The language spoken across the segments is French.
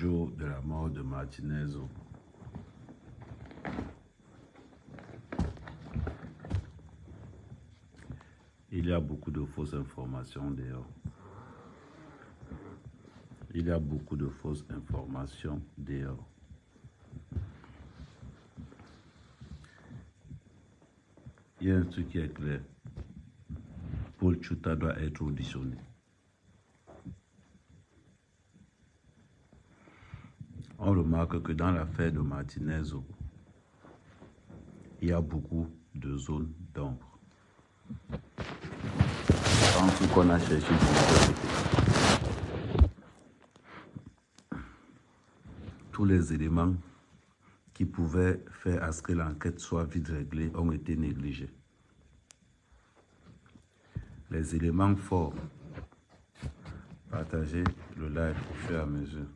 jour de la mort de Martinez. Il y a beaucoup de fausses informations dehors. Il y a beaucoup de fausses informations dehors. Il y a un truc qui est clair. Paul Tchouta doit être auditionné. On remarque que dans l'affaire de Martinez, il y a beaucoup de zones d'ombre. En tout qu'on a cherché tous les éléments qui pouvaient faire à ce que l'enquête soit vite réglée ont été négligés. Les éléments forts, partagez le live au fur et à mesure.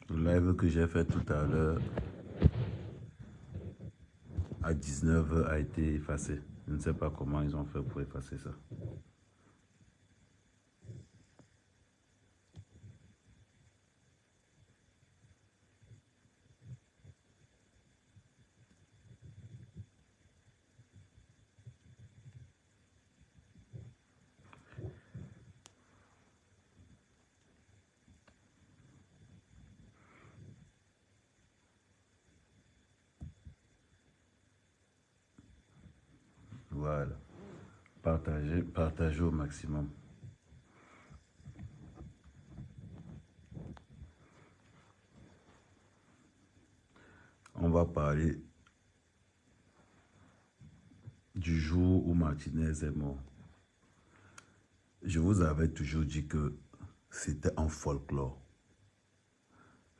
Le live que j'ai fait tout à l'heure à 19h a été effacé. Je ne sais pas comment ils ont fait pour effacer ça. Voilà. Partagez au maximum. On va parler du jour où Martinez est mort. Je vous avais toujours dit que c'était un folklore.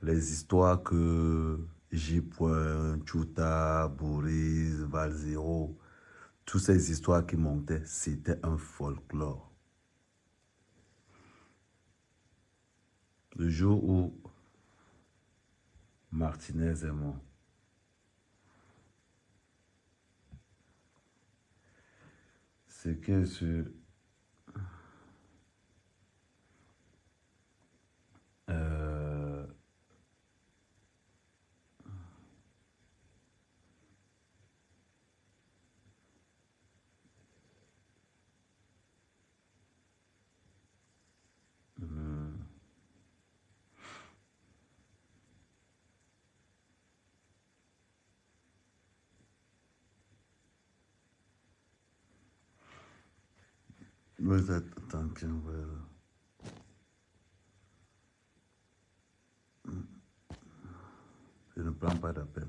Les histoires que J. Tchouta, Boris, Valzero, toutes ces histoires qui montaient, c'était un folklore. Le jour où Martinez est mort, c'est que vous êtes attention, voilà. Je ne prends pas d'appel.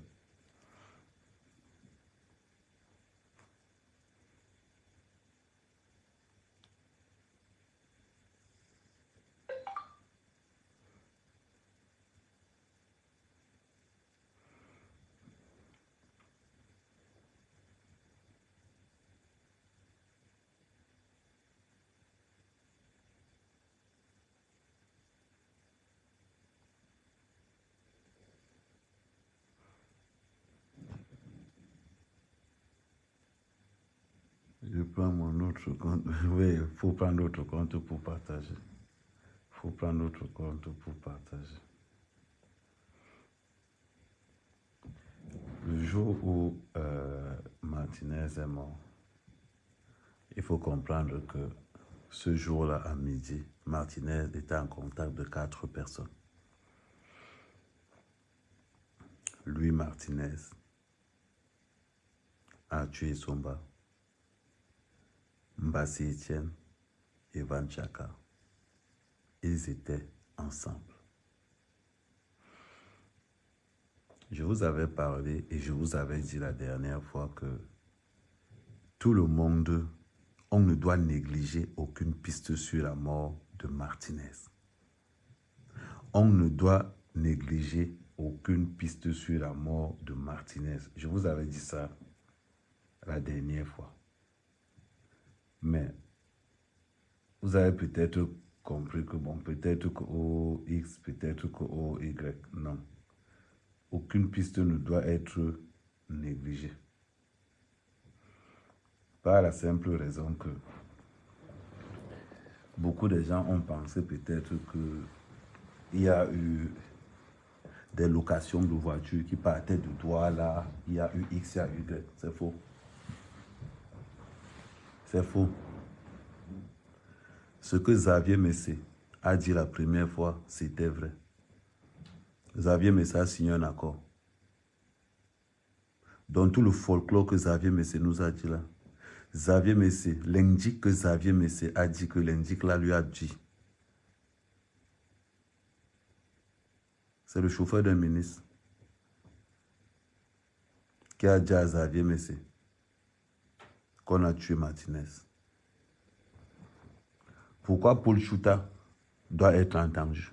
Je prends mon autre compte. Oui, il faut prendre autre compte pour partager. Il faut prendre autre compte pour partager. Le jour où Martinez est mort, il faut comprendre que ce jour-là, à midi, Martinez était en contact de 4 personnes. Louis Martinez, Arthur Isomba, Mbassi Etienne et Van Chaka. Ils étaient ensemble. Je vous avais parlé et je vous avais dit la dernière fois que tout le monde, on ne doit négliger aucune piste sur la mort de Martinez. On ne doit négliger aucune piste sur la mort de Martinez. Je vous avais dit ça la dernière fois. Mais vous avez peut-être compris que bon, peut-être qu'au X, peut-être qu'au Y, non. Aucune piste ne doit être négligée. Par la simple raison que beaucoup de gens ont pensé peut-être qu'il y a eu des locations de voitures qui partaient de Douala, il y a eu X, il y a eu Y. C'est faux. C'est faux. Ce que Xavier Messé a dit la première fois, c'était vrai. Xavier Messé a signé un accord. Dans tout le folklore que Xavier Messé nous a dit là, Xavier Messé, l'indique que Xavier Messé a dit que l'indique là lui a dit. C'est le chauffeur d'un ministre qui a dit à Xavier Messé qu'on a tué Martinez. Pourquoi Paul Chouta doit être entendu?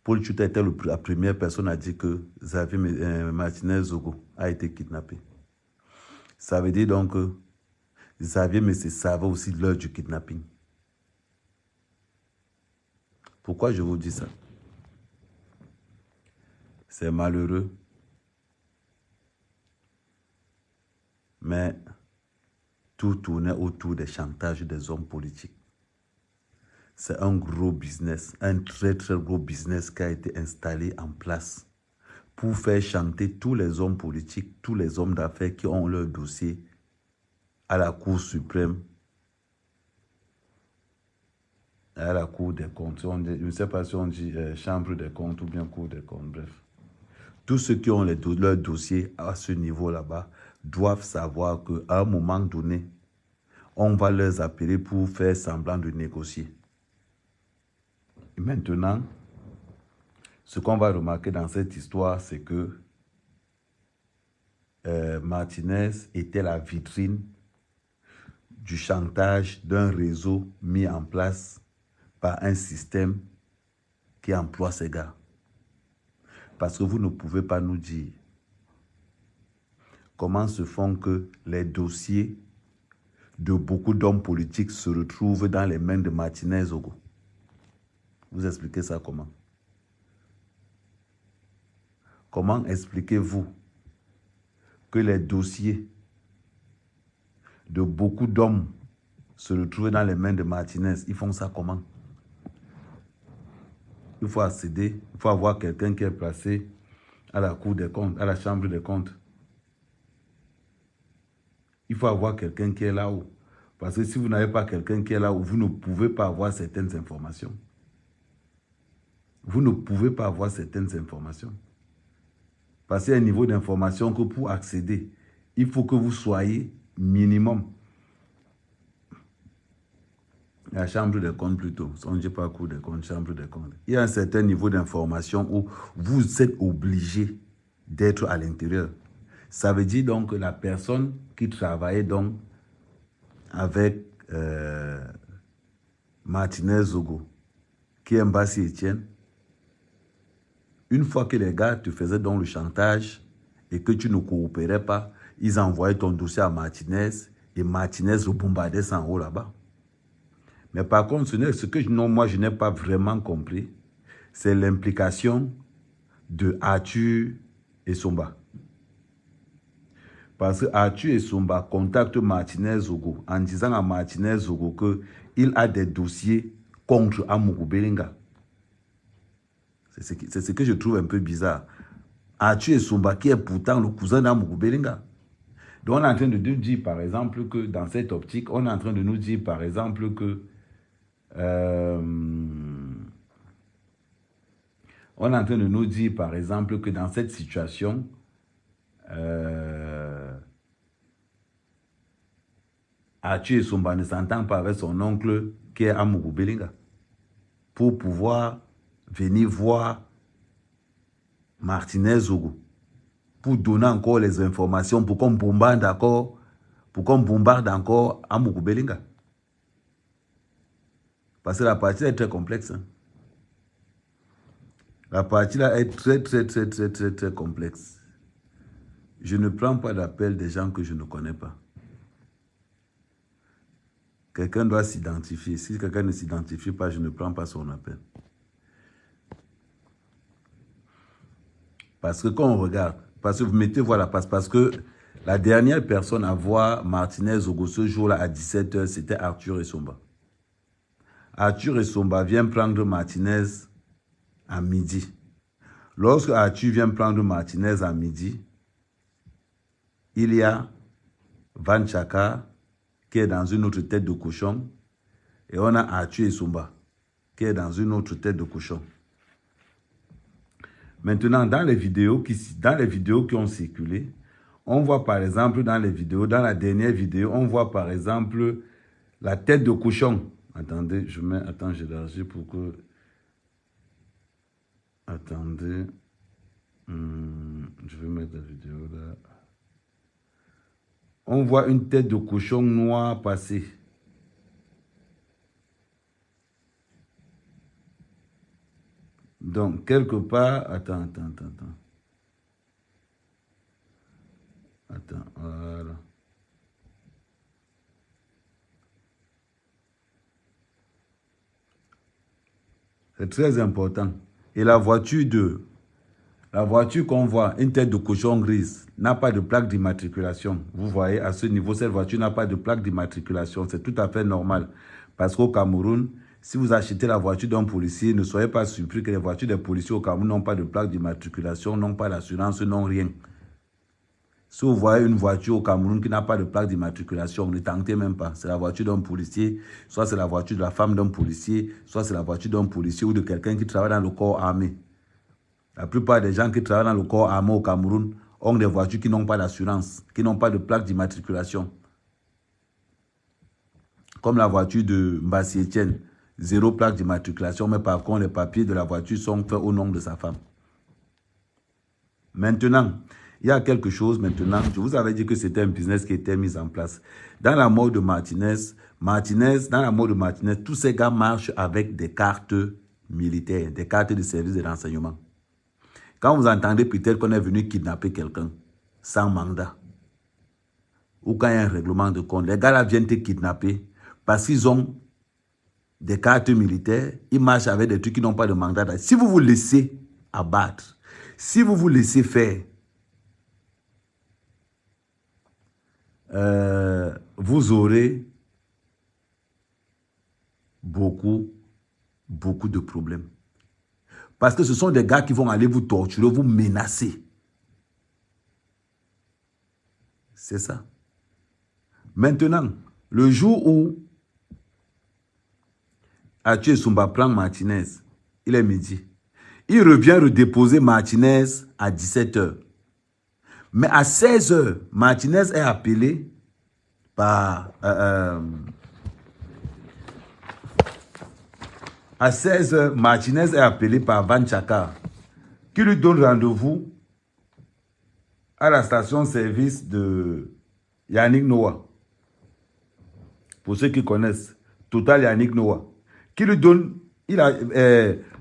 Paul Chouta était la première personne à dire que Xavier Martinez Zogo a été kidnappé. Ça veut dire donc que Xavier Messé savait aussi l'heure du kidnapping. Pourquoi je vous dis ça? C'est malheureux. Mais tout tournait autour des chantages des hommes politiques. C'est un gros business, un très très gros business qui a été installé en place pour faire chanter tous les hommes politiques, tous les hommes d'affaires qui ont leur dossier à la Cour suprême, à la Cour des comptes. Je ne sais pas si on dit Chambre des comptes ou bien Cour des comptes, bref. Tous ceux qui ont leur dossier à ce niveau là-bas doivent savoir qu'à un moment donné, on va les appeler pour faire semblant de négocier. Et maintenant, ce qu'on va remarquer dans cette histoire, c'est que Martinez était la vitrine du chantage d'un réseau mis en place par un système qui emploie ces gars. Parce que vous ne pouvez pas nous dire comment se font que les dossiers de beaucoup d'hommes politiques se retrouvent dans les mains de Martinez Ogo. Vous expliquez ça comment? Comment expliquez-vous que les dossiers de beaucoup d'hommes se retrouvent dans les mains de Martinez? Ils font ça comment? Il faut accéder, il faut avoir quelqu'un qui est placé à la Cour des comptes, à la Chambre des comptes. Il faut avoir quelqu'un qui est là-haut. Parce que si vous n'avez pas quelqu'un qui est là-haut, vous ne pouvez pas avoir certaines informations. Vous ne pouvez pas avoir certaines informations. Parce qu'il y a un niveau d'information que pour accéder, il faut que vous soyez minimum. La Chambre des comptes plutôt. On ne dit pas Cour des comptes, Chambre des comptes. Il y a un certain niveau d'information où vous êtes obligé d'être à l'intérieur. Ça veut dire donc que la personne qui travaillait donc avec Martinez Zogo, qui est Mbassi Etienne, une fois que les gars te faisaient donc le chantage et que tu ne coopérais pas, ils envoyaient ton dossier à Martinez et Martinez le bombardait ça en haut là-bas. Mais par contre, ce que moi je n'ai pas vraiment compris, c'est l'implication de Arthur et Somba. Parce que Arthur et Somba contactent Martinez Zogo en disant à Martinez Zogo qu'il a des dossiers contre Amougou Belinga. C'est ce que je trouve un peu bizarre. Arthur et Somba qui est pourtant le cousin d'Amougou Belinga. Donc on est en train de nous dire par exemple que dans cette optique, on est en train de nous dire par exemple que on est en train de nous dire par exemple que dans cette situation, Arthur et Somba ne s'entendent pas avec son oncle qui est Amougou Belinga pour pouvoir venir voir Martinez Zogo pour donner encore les informations pour qu'on bombarde encore Amougou Belinga. Parce que la partie est très complexe. Hein. La partie là est très complexe. Je ne prends pas d'appel des gens que je ne connais pas. Quelqu'un doit s'identifier. Si quelqu'un ne s'identifie pas, je ne prends pas son appel. Parce que quand on regarde, parce que vous mettez voilà, parce que la dernière personne à voir Martinez Zogo ce jour-là à 17h, c'était Arthur et Somba. Arthur Essomba vient prendre Martinez à midi. Lorsque Arthur vient prendre Martinez à midi, il y a Van Chaka qui est dans une autre tête de cochon et on a Arthur Essomba qui est dans une autre tête de cochon. Maintenant, dans les vidéos qui ont circulé, on voit par exemple dans la dernière vidéo, on voit par exemple la tête de cochon. Attendez, j'élargis pour que... Attendez. Je vais mettre la vidéo là. On voit une tête de cochon noir passer. Donc, quelque part... Attends, voilà. C'est très important. Et la voiture qu'on voit, une tête de cochon grise, n'a pas de plaque d'immatriculation. Vous voyez, à ce niveau, cette voiture n'a pas de plaque d'immatriculation. C'est tout à fait normal. Parce qu'au Cameroun, si vous achetez la voiture d'un policier, ne soyez pas surpris que les voitures des policiers au Cameroun n'ont pas de plaque d'immatriculation, n'ont pas d'assurance, n'ont rien. Si vous voyez une voiture au Cameroun qui n'a pas de plaque d'immatriculation, ne tentez même pas. C'est la voiture d'un policier, soit c'est la voiture de la femme d'un policier, soit c'est la voiture d'un policier ou de quelqu'un qui travaille dans le corps armé. La plupart des gens qui travaillent dans le corps armé au Cameroun ont des voitures qui n'ont pas d'assurance, qui n'ont pas de plaque d'immatriculation. Comme la voiture de Mbassi Etienne, 0 plaque d'immatriculation, mais par contre les papiers de la voiture sont faits au nom de sa femme. Maintenant, il y a quelque chose maintenant. Je vous avais dit que c'était un business qui était mis en place. Dans la mort de Martinez, tous ces gars marchent avec des cartes militaires, des cartes de service de renseignement. Quand vous entendez peut-être qu'on est venu kidnapper quelqu'un sans mandat, ou quand il y a un règlement de compte, les gars là viennent te kidnapper parce qu'ils ont des cartes militaires, ils marchent avec des trucs qui n'ont pas de mandat. Si vous vous laissez abattre, si vous vous laissez faire, vous aurez beaucoup de problèmes. Parce que ce sont des gars qui vont aller vous torturer, vous menacer. C'est ça. Maintenant, le jour où Arthur Essomba prend Martinez, il est midi. Il revient redéposer Martinez à 17 h. Mais à 16 h, Martinez est appelé par... à 16 h, Martinez est appelé par Van Chaka, qui lui donne rendez-vous à la station-service de Yannick Noah. Pour ceux qui connaissent, Total Yannick Noah. Qui lui donne...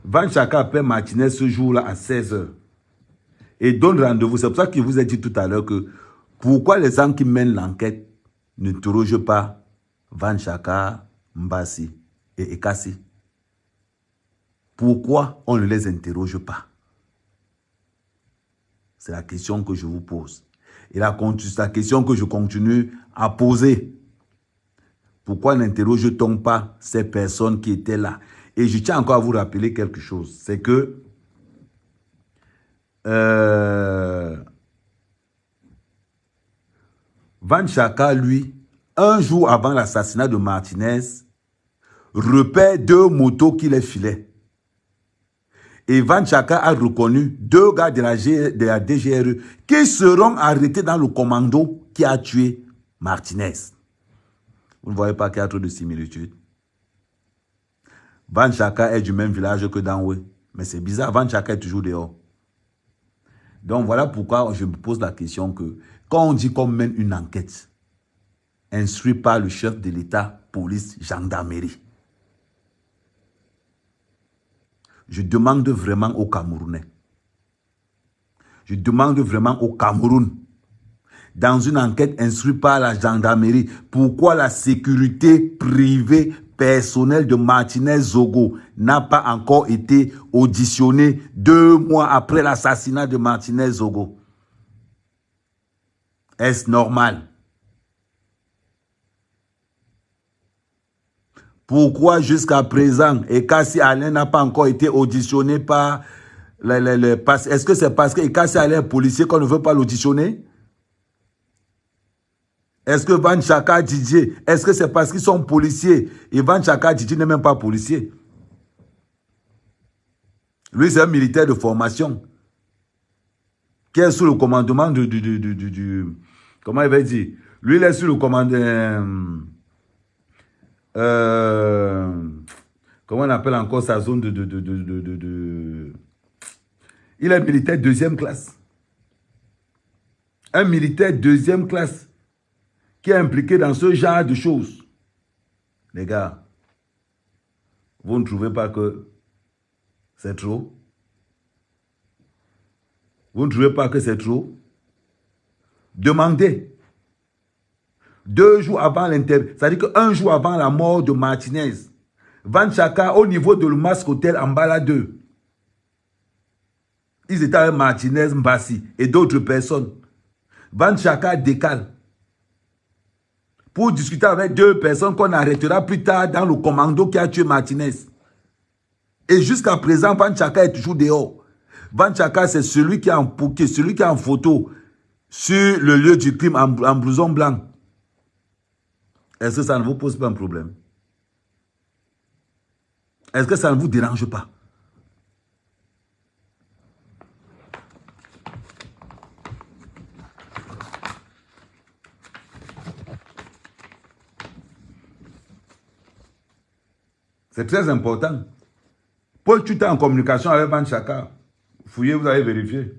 Van Chaka appelle Martinez ce jour-là à 16 h. Et donne rendez-vous. C'est pour ça que je vous ai dit tout à l'heure que pourquoi les gens qui mènent l'enquête n'interrogent pas Van Chaka, Mbassi et Ekassi? Pourquoi on ne les interroge pas? C'est la question que je vous pose. Et la question que je continue à poser. Pourquoi n'interroge-t-on pas ces personnes qui étaient là? Et je tiens encore à vous rappeler quelque chose. C'est que Van Chaka, lui, un jour avant l'assassinat de Martinez, repère 2 motos qui les filaient. Et Van Chaka a reconnu 2 gars de la DGRE qui seront arrêtés dans le commando qui a tué Martinez. Vous ne voyez pas qu'il y a trop de similitudes? Van Chaka est du même village que Danwe. Mais c'est bizarre, Van Chaka est toujours dehors. Donc voilà pourquoi je me pose la question que quand on dit qu'on mène une enquête, instruit par le chef de l'État, police, gendarmerie, je demande vraiment aux Camerounais, je demande vraiment au Cameroun, dans une enquête instruite par la gendarmerie, pourquoi la sécurité privée personnelle de Martinez Zogo n'a pas encore été auditionnée 2 mois après l'assassinat de Martinez Zogo? Est-ce normal? Pourquoi jusqu'à présent, Ekassi Alain n'a pas encore été auditionné par est-ce que c'est parce que Ekassi Alain est policier qu'on ne veut pas l'auditionner? Est-ce que Van Chaka Didier, est-ce que c'est parce qu'ils sont policiers? Et Van Chaka Didier n'est même pas policier. Lui, c'est un militaire de formation qui est sous le commandement comment il va dire? Lui, il est sous le commandement... comment on appelle encore sa zone Il est militaire deuxième classe. Un militaire deuxième classe qui est impliqué dans ce genre de choses. Les gars, vous ne trouvez pas que c'est trop? Vous ne trouvez pas que c'est trop? Demandez. 2 jours avant l'interview, c'est-à-dire qu'un jour avant la mort de Martinez, Van Chaka, au niveau de l'Umasque Hotel en Mbala 2, ils étaient avec Martinez, Mbassi et d'autres personnes. Van Chaka décale pour discuter avec 2 personnes qu'on arrêtera plus tard dans le commando qui a tué Martinez. Et jusqu'à présent, Van Chaka est toujours dehors. Van Chaka, c'est celui qui est en photo sur le lieu du crime en blouson blanc. Est-ce que ça ne vous pose pas un problème? Est-ce que ça ne vous dérange pas? C'est très important. Paul, tu es en communication avec Van Chaka. Fouillez, vous allez vérifier.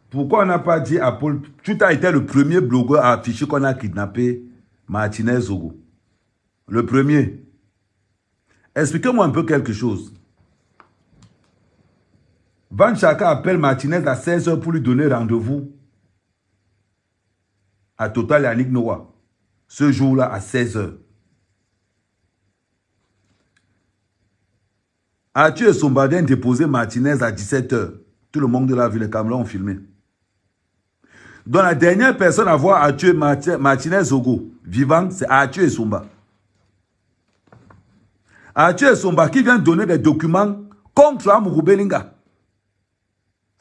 Pourquoi on n'a pas dit à Paul... Tu as été le premier blogueur à afficher qu'on a kidnappé Martinez Zogo. Le premier. Expliquez-moi un peu quelque chose. Van Chaka appelle Martinez à 16h pour lui donner rendez-vous à Total Yannick Noah. Ce jour-là à 16h. Arthur et Sombadin déposé Martinez à 17h. Tout le monde de la ville, les caméras ont filmé. Donc la dernière personne à voir Arthur Martinez Zogo vivant, c'est Arthur et Somba. Arthur et Somba qui vient donner des documents contre Amourou Belinga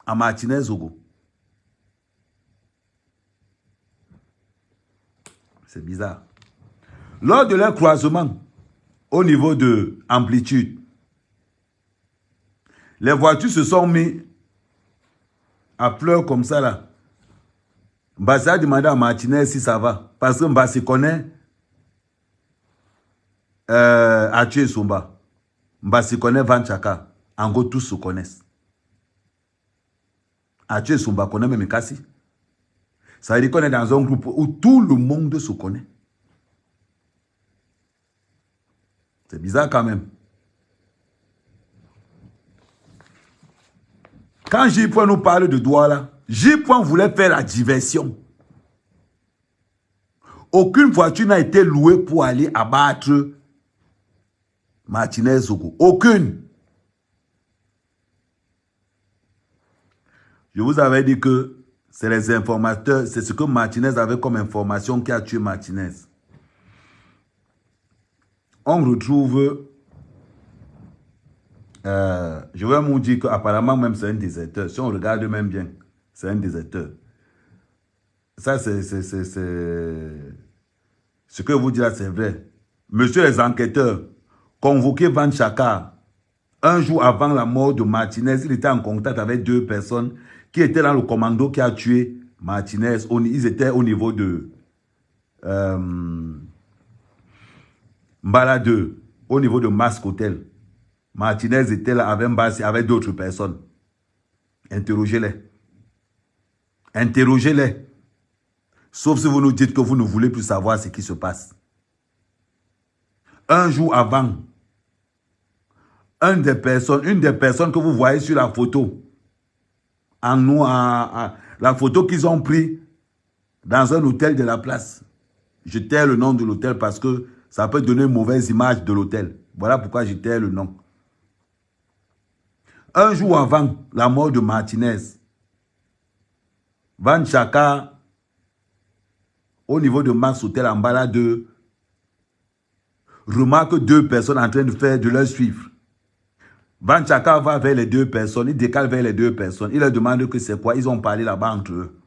à Martinez Zogo. C'est bizarre. Lors de leur croisement, au niveau de Amplitude, les voitures se sont mises à pleurer comme ça là. Mbassi a demandé à Martinez si ça va. Parce que Mbassi connaît Arthur et Somba. Mbassi connaît Van Chaka. En gros, tous se connaissent. Arthur et Somba connaît même Ekassi. Ça veut dire qu'on est dans un groupe où tout le monde se connaît. C'est bizarre quand même. Quand J-Point nous parle de Douala, J-Point voulait faire la diversion. Aucune voiture n'a été louée pour aller abattre Martinez Zogo. Aucune. Je vous avais dit que c'est les informateurs, c'est ce que Martinez avait comme information qui a tué Martinez. On retrouve... je vais vous dire qu'apparemment même c'est un déserteur. Si on regarde même bien, c'est un déserteur. Ça, c'est ce que vous dites là, c'est vrai. Monsieur les enquêteurs, convoquez Van Chaka. Un jour avant la mort de Martinez, il était en contact avec 2 personnes qui étaient dans le commando qui a tué Martinez. Ils étaient au niveau de Mbala 2, au niveau de Masque Hotel. Martinez était là avec Mbassi, avec d'autres personnes. Interrogez-les. Interrogez-les. Sauf si vous nous dites que vous ne voulez plus savoir ce qui se passe. Un jour avant, une des personnes que vous voyez sur la photo, la photo qu'ils ont prise dans un hôtel de la place. Je tais le nom de l'hôtel parce que ça peut donner une mauvaise image de l'hôtel. Voilà pourquoi je tais le nom. Un jour avant la mort de Martinez, Van Chaka, au niveau de Max Hotel en bas là, remarque 2 personnes en train de leur suivre. Van Chaka va vers les 2 personnes, il décale vers les 2 personnes, il leur demande que c'est quoi, ils ont parlé là-bas entre eux.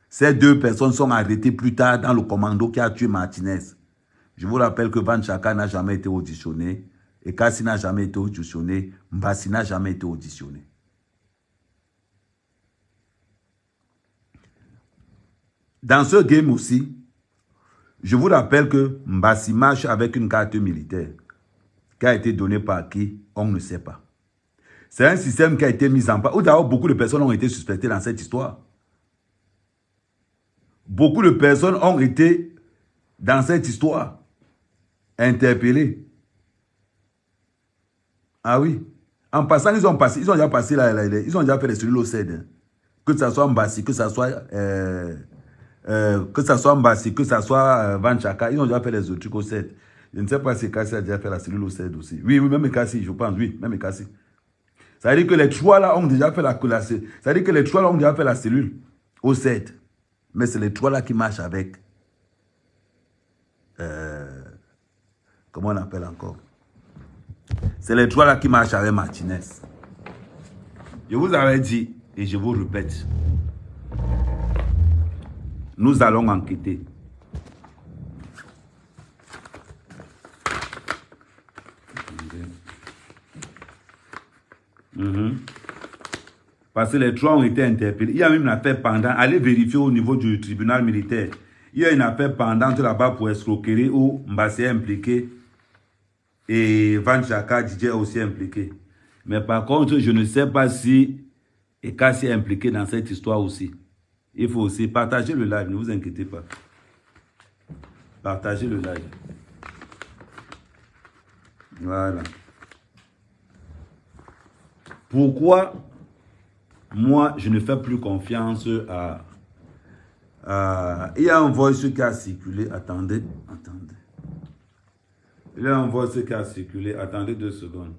Ces 2 personnes sont arrêtées plus tard dans le commando qui a tué Martinez. Je vous rappelle que Van Chaka n'a jamais été auditionné, Ekasi n'a jamais été auditionné, Mbassi n'a jamais été auditionné. Dans ce game aussi, je vous rappelle que Mbassi marche avec une carte militaire qui a été donnée par qui, on ne sait pas. C'est un système qui a été mis en place. Ou d'ailleurs, beaucoup de personnes ont été suspectées dans cette histoire. Beaucoup de personnes ont été dans cette histoire interpellées. Ah oui. En passant, ils ont déjà passé ils ont déjà fait les cellules au CED. Que ce soit Mbassi, que ce soit Mbassi, que ce soit Van Chaka, ils ont déjà fait les autres trucs au CED. Je ne sais pas si Ekasi a déjà fait la cellule au CED aussi. Oui, même Ekasi, je pense, oui, même Ekasi. Ça veut dire que les 3 là ont déjà fait ça veut dire que les 3 là ont déjà fait la cellule au CED. Mais c'est les 3 là qui marchent avec. Comment on appelle encore? C'est les 3 là qui marchent avec Martinez. Je vous avais dit, et je vous répète, nous allons enquêter. Parce que les 3 ont été interpellés. Il y a même une affaire pendant. Allez vérifier au niveau du tribunal militaire. Il y a une affaire pendante là-bas pour escroquerie où Mbassi est impliqué et Van Chaka DJ est aussi impliqué. Mais par contre, je ne sais pas si Ekasi est impliqué dans cette histoire aussi. Il faut aussi partager le live, ne vous inquiétez pas. Partagez le live. Voilà. Pourquoi moi, je ne fais plus confiance à... il y a un voice qui a circulé. Attendez. Il y a un voice qui a circulé. Attendez 2 secondes.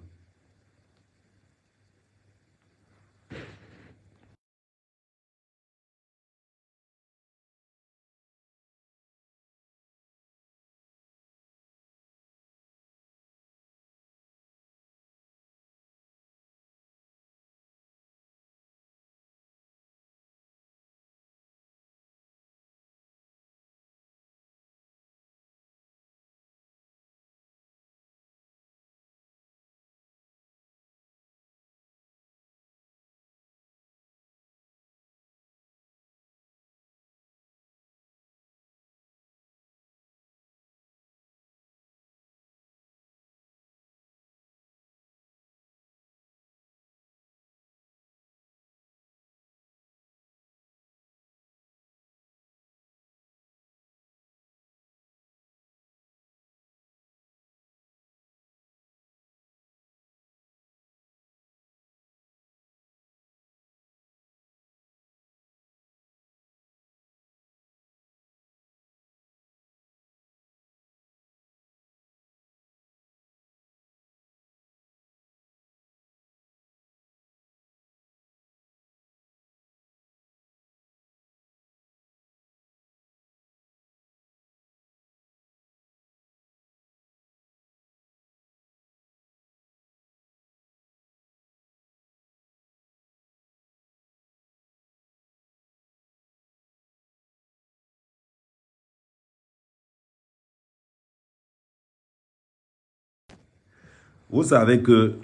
Vous savez que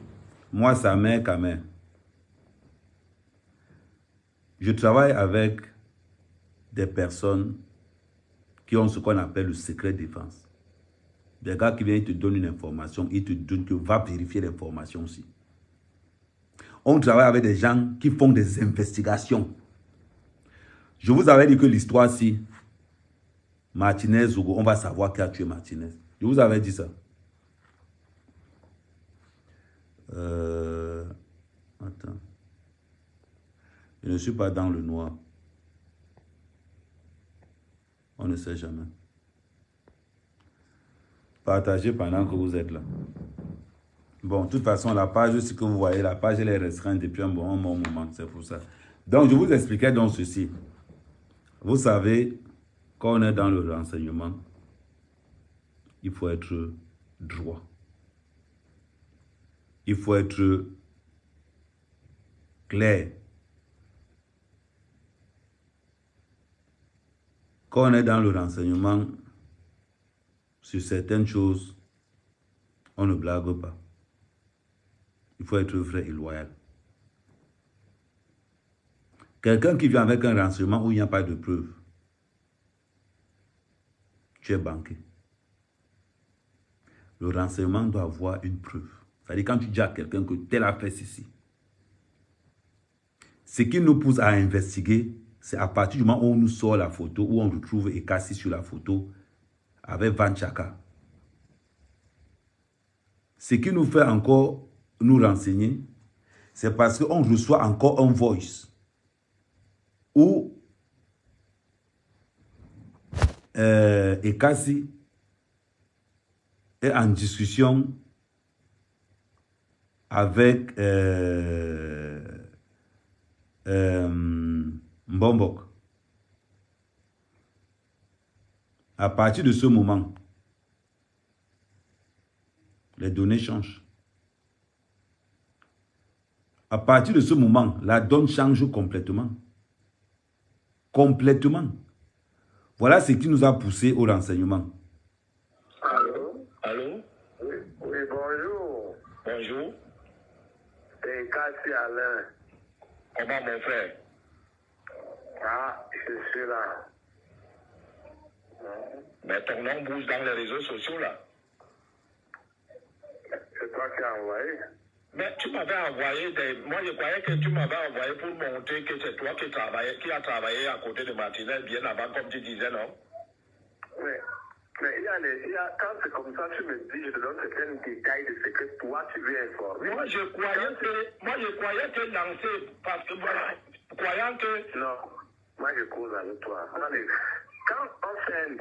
moi, sa mère, quand même, je travaille avec des personnes qui ont ce qu'on appelle le secret défense. Des gars qui viennent te donner une information, ils te disent que va vérifier l'information aussi. On travaille avec des gens qui font des investigations. Je vous avais dit que l'histoire-ci, Martinez, on va savoir qui a tué Martinez. Je vous avais dit ça. Attends. Je ne suis pas dans le noir. On ne sait jamais. Partagez pendant que vous êtes là. Bon, de toute façon, la page, ce que vous voyez, la page, elle est restreinte depuis un bon moment. C'est pour ça. Donc, je vous expliquais donc ceci. Vous savez, Quand on est dans le renseignement, il faut être droit. Il faut être clair. Quand on est dans le renseignement, sur certaines choses, on ne blague pas. Il faut être vrai et loyal. Quelqu'un qui vient avec un renseignement où il n'y a pas de preuve, tu es banqué. Le renseignement doit avoir une preuve. C'est-à-dire quand tu dis à quelqu'un que tel a fait ceci. Ce qui nous pousse à investiguer, c'est à partir du moment où on nous sort la photo, où on retrouve Ekassi sur la photo avec Van Chaka. Ce qui nous fait encore nous renseigner, c'est parce qu'on reçoit encore un voice où Ekassi est en discussion avec Mbombok. À partir de ce moment, les données changent. À partir de ce moment, la donne change complètement. Complètement. Voilà ce qui nous a poussé au renseignement. Allô? Allô? Oui, oui, bonjour. Bonjour. C'est Kassi Alain. Comment mon frère? Ah, je suis là. Mais ton nom bouge dans les réseaux sociaux là. C'est toi qui as envoyé. Mais tu m'avais envoyé des... Moi je croyais que tu m'avais envoyé pour montrer que c'est toi qui as travaillé à côté de Martinez bien avant comme tu disais, non? Mais quand c'est comme ça, tu me dis, je te donne certains détails de ce que toi tu veux informer. Moi je croyais que lancer, parce que voilà, croyant que... Non, moi je cause avec toi. Attendez, quand on fait un...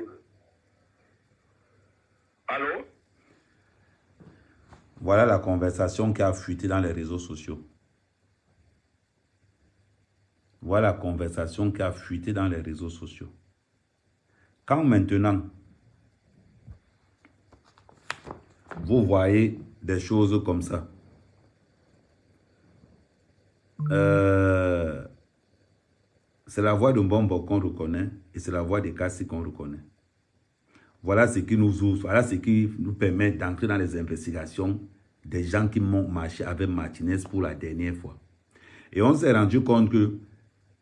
Allô? Voilà la conversation qui a fuité dans les réseaux sociaux. Voilà la conversation qui a fuité dans les réseaux sociaux. Quand maintenant, vous voyez des choses comme ça, c'est la voix de Mbombo qu'on reconnaît et c'est la voix de Kassi qu'on reconnaît. Voilà ce qui nous ouvre, voilà ce qui nous permet d'entrer dans les investigations des gens qui m'ont marché avec Martinez pour la dernière fois. Et on s'est rendu compte que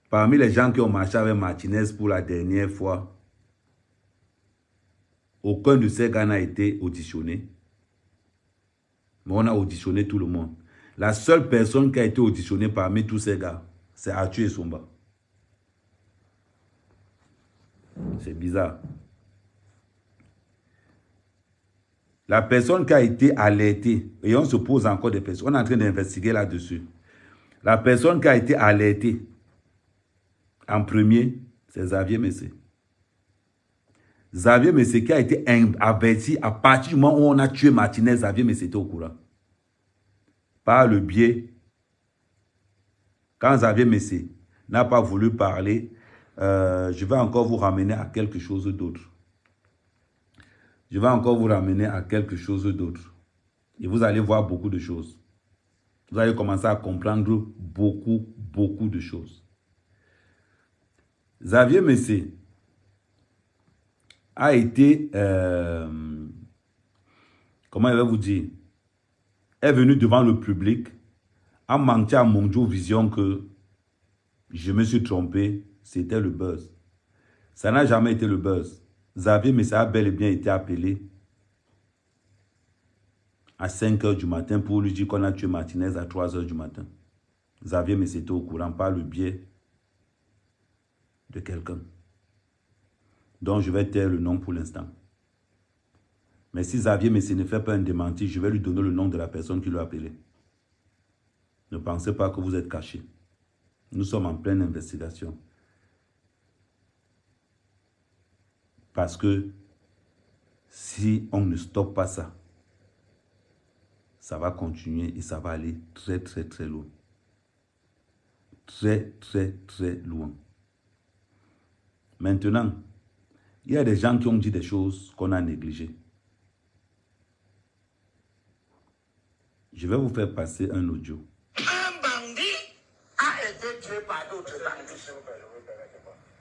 parmi les gens qui ont marché avec Martinez pour la dernière fois, aucun de ces gars n'a été auditionné. Mais on a auditionné tout le monde. La seule personne qui a été auditionnée parmi tous ces gars, c'est Arthur Essomba. C'est bizarre. La personne qui a été alertée, et on se pose encore des questions, on est en train d'investiguer là-dessus. La personne qui a été alertée en premier, c'est Xavier Messé. Xavier Messé qui a été averti à partir du moment où on a tué Martinez, Xavier Messé était au courant. Par le biais, quand Xavier Messé n'a pas voulu parler, je vais encore vous ramener à quelque chose d'autre. Je vais encore vous ramener à quelque chose d'autre. Et vous allez voir beaucoup de choses. Vous allez commencer à comprendre beaucoup de choses. Xavier Messé a été, comment je vais vous dire, est venu devant le public en mentant à Monjo Vision que je me suis trompé, c'était le buzz. Ça n'a jamais été le buzz. Xavier Messé a bel et bien été appelé à 5 h du matin pour lui dire qu'on a tué Martinez à 3 h du matin. Xavier Messé était au courant par le biais de quelqu'un dont je vais taire le nom pour l'instant. Mais si Xavier Messé ne fait pas un démenti, je vais lui donner le nom de la personne qui l'a appelé. Ne pensez pas que vous êtes caché. Nous sommes en pleine investigation. Parce que si on ne stoppe pas ça, ça va continuer et ça va aller très loin. Très loin. Maintenant, Il y a des gens qui ont dit des choses qu'on a négligées. Je vais vous faire passer un audio. Un bandit a été tué par d'autres bandits.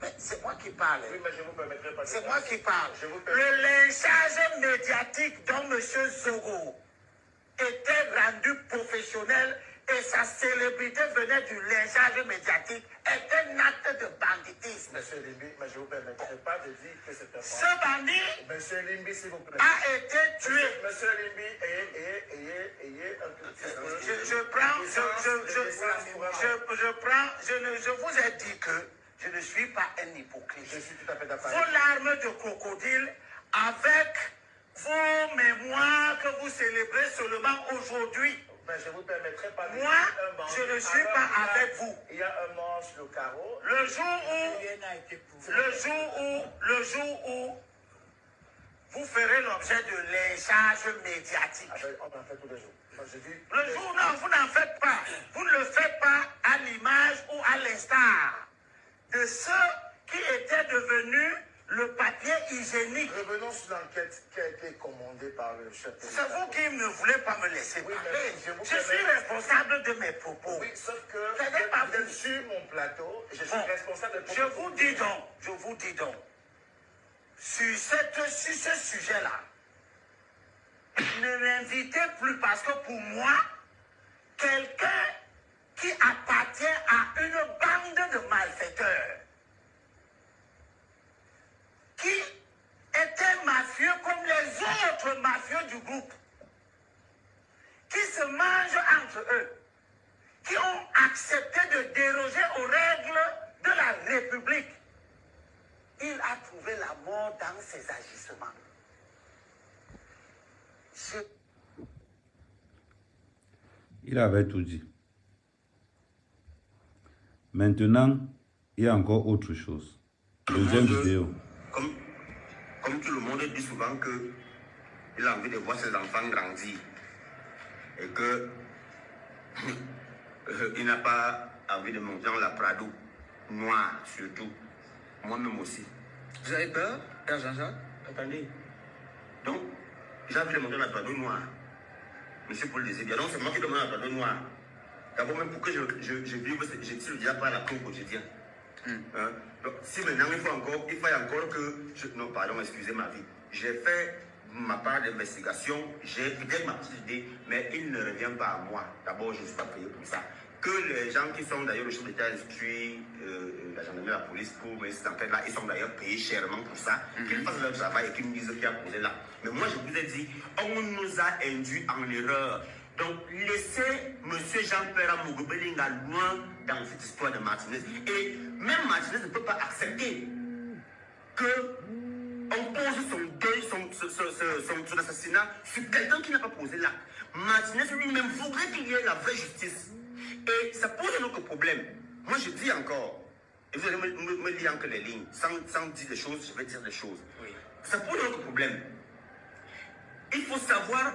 Mais c'est moi qui parle. Oui, mais je vous permettrai pas. C'est moi qui parle. Je vous Le lynchage médiatique dont M. Zogo était rendu professionnel et sa célébrité venait du lynchage médiatique est un acte de banditisme. Monsieur Limbi, mais je vous permettrai pas de dire que c'est un Ce bandit Monsieur Limbi, s'il vous plaît. a été tué. Monsieur Limbi, ayez un peu de silence. Je vous ai dit que je ne suis pas un hypocrite. Je suis tout à fait d'accord. Vos larmes de crocodile avec vos mémoires que vous célébrez seulement aujourd'hui. Mais je vous permettrai pas de Moi, dire un bandit. je ne suis Alors, pas il y a- avec vous. Il y a un mort sur le carreau. Le jour où vous ferez l'objet de lynchage médiatique. Ah ben, on en fait tous les jours. Moi, je dis, Le jour, non, vous n'en faites pas. Vous ne le faites pas à l'image ou à l'instar de ceux qui étaient devenus le papier hygiénique. revenons sur l'enquête qui a été commandée par le chef de C'est vous qui ne voulez pas me laisser Oui, parler. mais je vous Je suis permets- responsable de mes propos. Oui, sauf que C'était pas vous êtes vous. sur mon plateau et je suis Bon, responsable de je vous dis donc, sur ce sujet-là, ne m'invitez plus parce que pour moi, quelqu'un qui appartient à une bande de malfaiteurs, qui était mafieux comme les autres mafieux du groupe, qui se mangent entre eux, qui ont accepté de déroger aux règles de la République. Il a trouvé la mort dans ses agissements. Il avait tout dit. Maintenant, il y a encore autre chose. Deuxième vidéo. Comme tout le monde dit souvent que il a envie de voir ses enfants grandir et que il n'a pas envie de monter dans la Prado noire surtout. Moi-même aussi. Vous avez peur, Père Jean-Jacques? Attendez. Donc, j'ai envie de monter dans la Prado noire. Monsieur Paul Désir, donc c'est moi qui demande la Prado noire. D'abord, même pour que je vive, je tire déjà pas la peau au quotidien. Hein? Donc, si maintenant il faut encore que non, pardon, excusez ma vie. J'ai fait ma part d'investigation, j'ai peut-être ma petite idée, mais il ne revient pas à moi. D'abord, je ne suis pas payé pour ça. Que les gens qui sont d'ailleurs le chef d'État instruit, la gendarmerie, la police pour mener cette enquête-là, ils sont d'ailleurs payés chèrement pour ça, qu'ils fassent leur travail et qu'ils nous disent ce qui a posé là. Mais moi, je vous ai dit, on nous a induit en erreur. Donc, laissez M. Jean-Pierre Mugobelinga loin dans cette histoire de Martinez. Et même Martinez ne peut pas accepter qu'on pose son deuil, son assassinat sur quelqu'un qui n'a pas posé l'acte. Martinez lui-même voudrait qu'il y ait la vraie justice. Et ça pose un autre problème. Moi, je dis encore, et vous allez me lire encore les lignes, sans dire des choses, je vais dire des choses. Oui. Ça pose un autre problème. Il faut savoir,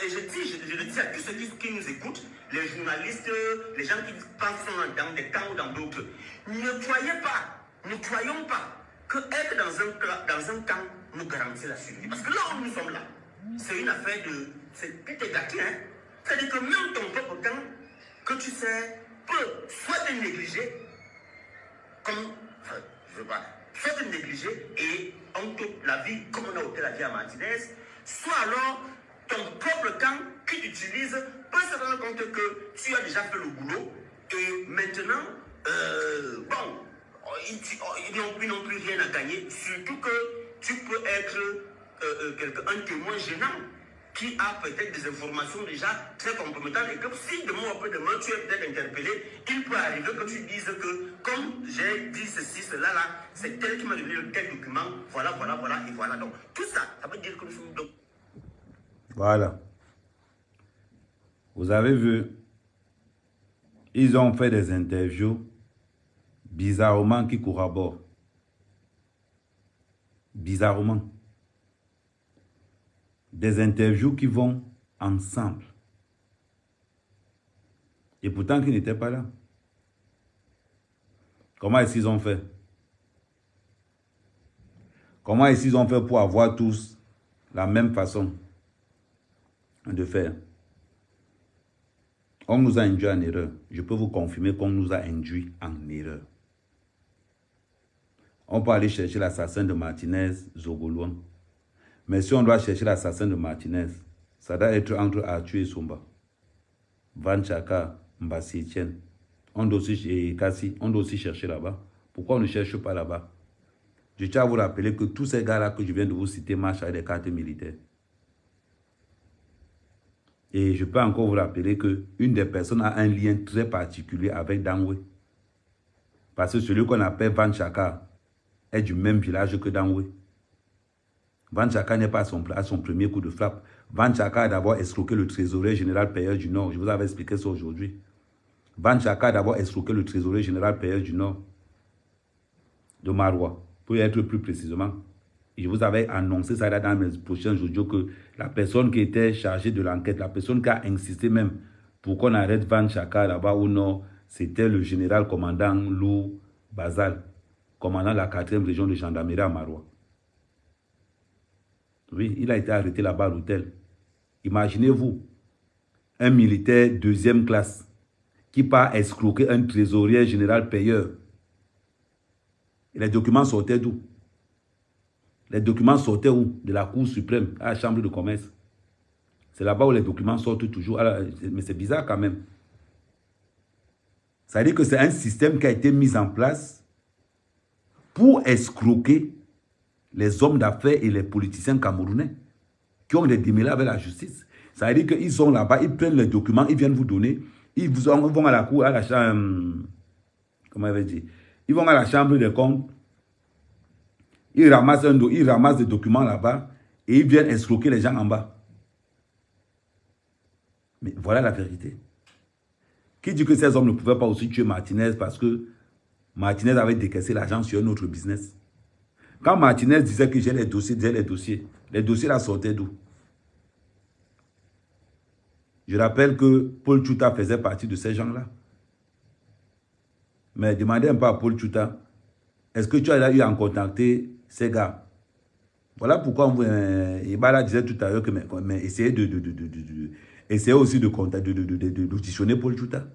et je le dis à tous ceux qui nous écoutent, les journalistes, les gens qui pensent dans des camps ou dans d'autres, ne croyons pas que être dans un camp nous garantit la survie. Parce que là où nous sommes là, c'est une affaire de... C'est plus gâté, hein. C'est-à-dire que même ton propre camp, que tu sais, peut soit te négliger, comme... Enfin, je veux pas... Soit te négliger et on t'ôte la vie comme on a ôté la vie à Martinez, soit alors ton propre camp qui t'utilise peut se rendre compte que tu as déjà fait le boulot et maintenant, bon, ils n'ont plus rien à gagner, surtout que tu peux être un témoin gênant qui a peut-être des informations déjà très compromettantes et que si demain après demain tu es peut-être interpellé, il peut arriver que tu dises que comme j'ai dit ceci, cela là, c'est tel qui m'a donné le tel document, voilà, et voilà. Donc tout ça, ça veut dire que nous sommes donc... Voilà. Vous avez vu, ils ont fait des interviews bizarrement qui corroborent. Bizarrement. Des interviews qui vont ensemble. Et pourtant qu'ils n'étaient pas là. Comment est-ce qu'ils ont fait? Comment est-ce qu'ils ont fait pour avoir tous la même façon de faire? On nous a induit en erreur. Je peux vous confirmer qu'on nous a induit en erreur. On peut aller chercher l'assassin de Martinez, Zogolouan. Mais si on doit chercher l'assassin de Martinez, ça doit être entre Arthur et Somba. Van Chaka, Mbassi Etienne. On doit aussi chercher là-bas. Pourquoi on ne cherche pas là-bas? Je tiens à vous rappeler que tous ces gars-là que je viens de vous citer marchent avec des cartes militaires. Et je peux encore vous rappeler qu'une des personnes a un lien très particulier avec Dangwe. Parce que celui qu'on appelle Van Chaka est du même village que Dangwe. Van Chaka n'est pas à son premier coup de frappe. Van Chaka a d'abord escroqué le trésorier général payeur du Nord. Je vous avais expliqué ça aujourd'hui. Van Chaka a d'abord escroqué le trésorier général payeur du Nord de Marois. Pour y être plus précisément. Je vous avais annoncé ça dans mes prochains audios que la personne qui était chargée de l'enquête, la personne qui a insisté même pour qu'on arrête Van Chaka là-bas ou non, c'était le général commandant Lou Bazal, commandant de la 4e région de gendarmerie à Marois. Oui, il a été arrêté là-bas à l'hôtel. Imaginez-vous, un militaire 2e classe qui part escroquer un trésorier général payeur. Et les documents sortaient d'où? Les documents sortaient où? De la Cour suprême, à la Chambre de commerce. C'est là-bas où les documents sortent toujours. Mais c'est bizarre quand même. Ça veut dire que c'est un système qui a été mis en place pour escroquer les hommes d'affaires et les politiciens camerounais qui ont des démêlés avec la justice. Ça veut dire qu'ils sont là-bas, ils prennent les documents, ils viennent vous donner, ils vont à la cour, à la chambre, comment il va dire, ils vont à la chambre des comptes, ils ramassent des documents là-bas et ils viennent escroquer les gens en bas. Mais voilà la vérité. Qui dit que ces hommes ne pouvaient pas aussi tuer Martinez parce que Martinez avait décaissé l'argent sur un autre business? Quand Martinez disait que j'ai les dossiers là sortaient d'où? Je rappelle que Paul Tchouta faisait partie de ces gens-là. Mais demandez un peu à Paul Tchouta, est-ce que tu as eu à contacter ces gars? Voilà pourquoi Ibala disait tout à l'heure que mais essayez essayez aussi d'auditionner Paul Tchouta.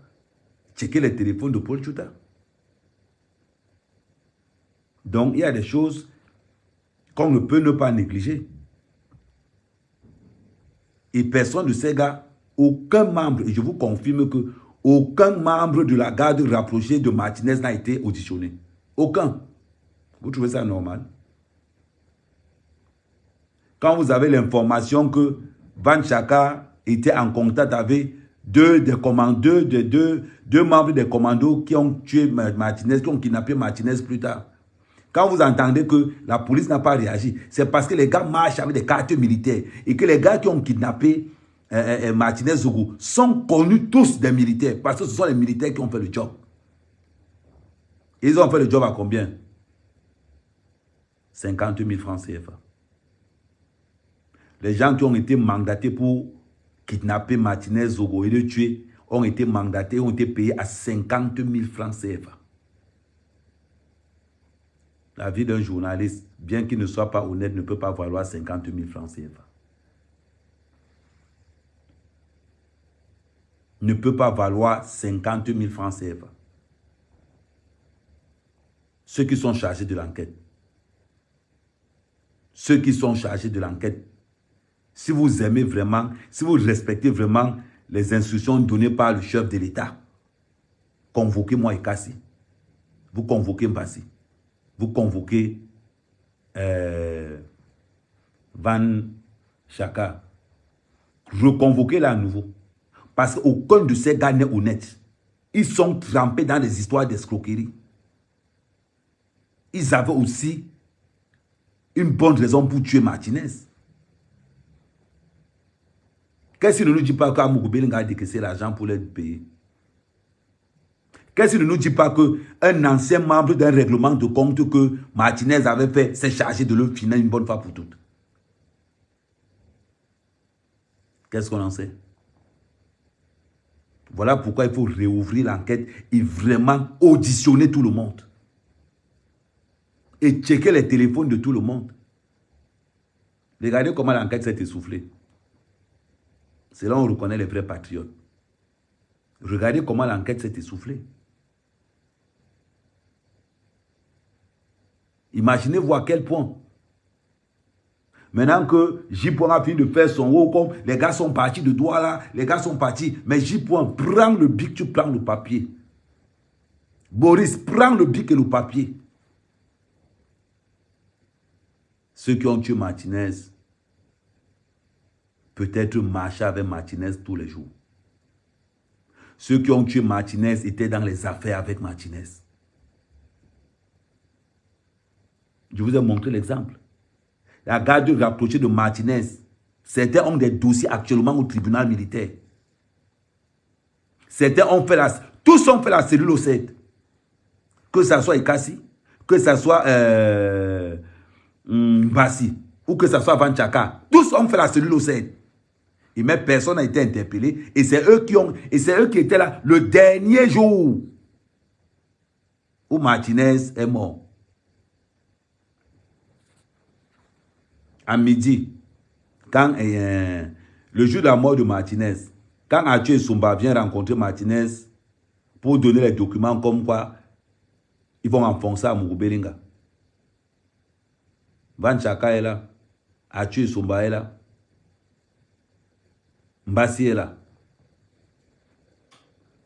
Checker les téléphones de Paul Tchouta. Donc, il y a des choses qu'on ne peut ne pas négliger. Et personne de ces gars, aucun membre, et je vous confirme que aucun membre de la garde rapprochée de Martinez n'a été auditionné. Aucun. Vous trouvez ça normal? Quand vous avez l'information que Van Chaka était en contact avec deux membres des commandos qui ont tué Martinez, qui ont kidnappé Martinez plus tard. Quand vous entendez que la police n'a pas réagi, c'est parce que les gars marchent avec des cartes militaires et que les gars qui ont kidnappé Martinez Zougou sont connus tous des militaires parce que ce sont les militaires qui ont fait le job. Ils ont fait le job à combien? 50 000 francs CFA. Les gens qui ont été mandatés pour kidnapper Martinez Zogo et le tuer ont été mandatés, ont été payés à 50 000 francs CFA. La vie d'un journaliste, bien qu'il ne soit pas honnête, ne peut pas valoir 50 000 francs CFA. Ne peut pas valoir 50 000 francs CFA. Ceux qui sont chargés de l'enquête. Ceux qui sont chargés de l'enquête. Si vous aimez vraiment, si vous respectez vraiment les instructions données par le chef de l'État, convoquez-moi Ekassi. Vous convoquez Mbassi. Vous convoquez Van Chaka. Reconvoquez-la à nouveau. Parce qu'aucun de ces gars n'est honnête. Ils sont trempés dans des histoires d'escroquerie. Ils avaient aussi une bonne raison pour tuer Martinez. Qu'est-ce qu'il ne nous dit pas qu'Amougou a décaissé l'argent pour les payer? Qu'est-ce qu'il ne nous dit pas qu'un ancien membre d'un règlement de compte que Martinez avait fait s'est chargé de le finir une bonne fois pour toutes? Qu'est-ce qu'on en sait? Voilà pourquoi il faut réouvrir l'enquête et vraiment auditionner tout le monde. Et checker les téléphones de tout le monde. Regardez comment l'enquête s'est essoufflée. C'est là où on reconnaît les vrais patriotes. Regardez comment l'enquête s'est essoufflée. Imaginez-vous à quel point. Maintenant que J-Point a fini de faire son haut, comme les gars sont partis de Douala, les gars sont partis. Mais J-Point, prends le bic, tu prends le papier. Boris, prends le bic et le papier. Ceux qui ont tué Martinez, peut-être marchaient avec Martinez tous les jours. Ceux qui ont tué Martinez étaient dans les affaires avec Martinez. Je vous ai montré l'exemple. La garde rapprochée de Martinez, certains ont des dossiers actuellement au tribunal militaire. Certains ont fait tous ont fait la cellule au 7. Que ce soit Ikasi, que ce soit Bassi, ou que ce soit Vanchaka. Tous ont fait la cellule au 7. Et même personne n'a été interpellé. Et c'est eux qui étaient là le dernier jour où Martinez est mort. À midi, quand le jour de la mort de Martinez, quand Arthur Sumba vient rencontrer Martinez pour donner les documents comme quoi ils vont enfoncer à Mugubelinga. Van Chaka est là, Arthur Sumba est là, Mbassi est là.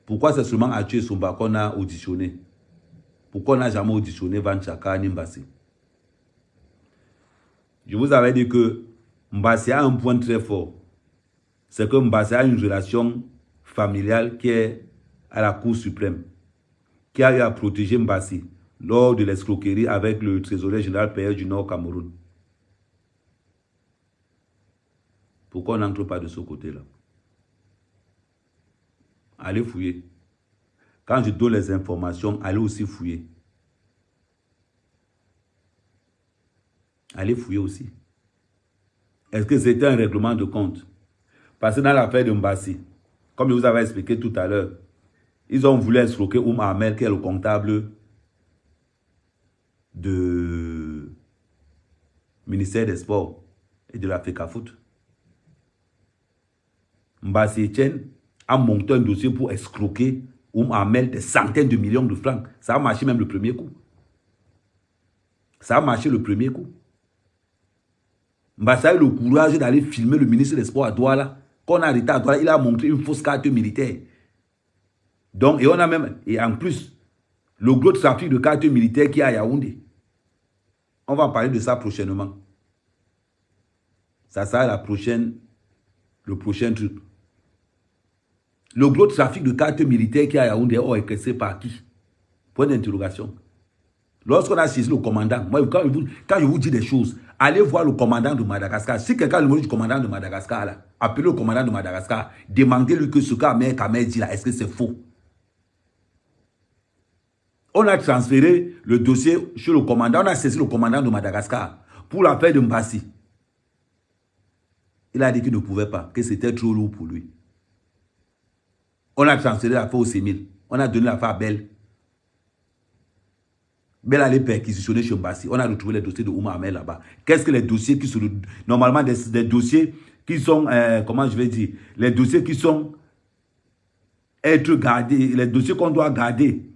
Pourquoi c'est seulement Arthur Sumba qu'on a auditionné? Pourquoi on n'a jamais auditionné Van Chaka ni Mbassi? Je vous avais dit que Mbassi a un point très fort. C'est que Mbassi a une relation familiale qui est à la Cour suprême, qui a eu à protéger Mbassi lors de l'escroquerie avec le trésorier général PR du Nord Cameroun. Pourquoi on n'entre pas de ce côté-là? Allez fouiller. Quand je donne les informations, allez aussi fouiller. Allez fouiller aussi. Est-ce que c'était un règlement de compte? Parce que dans l'affaire de Mbassi, comme je vous avais expliqué tout à l'heure, ils ont voulu escroquer Ahmed, qui est le comptable du ministère des Sports et de la FECAFOOT. Mbassi Etienne a monté un dossier pour escroquer Ahmed des centaines de millions de francs. Ça a marché même le premier coup. Ça a marché le premier coup. Mbassi a eu le courage d'aller filmer le ministre des Sports à Douala. Quand on a arrêté à Douala, il a montré une fausse carte militaire. Donc, et on a même, et en plus, le gros trafic de cartes militaires qui est à Yaoundé. On va parler de ça prochainement. Ça sera le prochain truc. Le gros trafic de cartes militaires qui est à Yaoundé est orchestré par qui? Point d'interrogation. Lorsqu'on a saisi le commandant, moi, quand je vous dis des choses, allez voir le commandant de Madagascar. Si quelqu'un a le numéro du commandant de Madagascar, là, appelez le commandant de Madagascar, demandez-lui que ce qu'Ahmed Kamer dit là, est-ce que c'est faux? On a transféré le dossier chez le commandant, on a saisi le commandant de Madagascar pour l'affaire de Mbassi. Il a dit qu'il ne pouvait pas, que c'était trop lourd pour lui. On a transféré l'affaire au CEMIL. On a donné l'affaire à Bell. Bell allait perquisitionner chez Mbassi. On a retrouvé les dossiers de Ahmed là-bas. Qu'est-ce que les dossiers qui sont... Normalement, des dossiers qui sont... comment je vais dire? Les dossiers qui sont... être gardés, les dossiers qu'on doit garder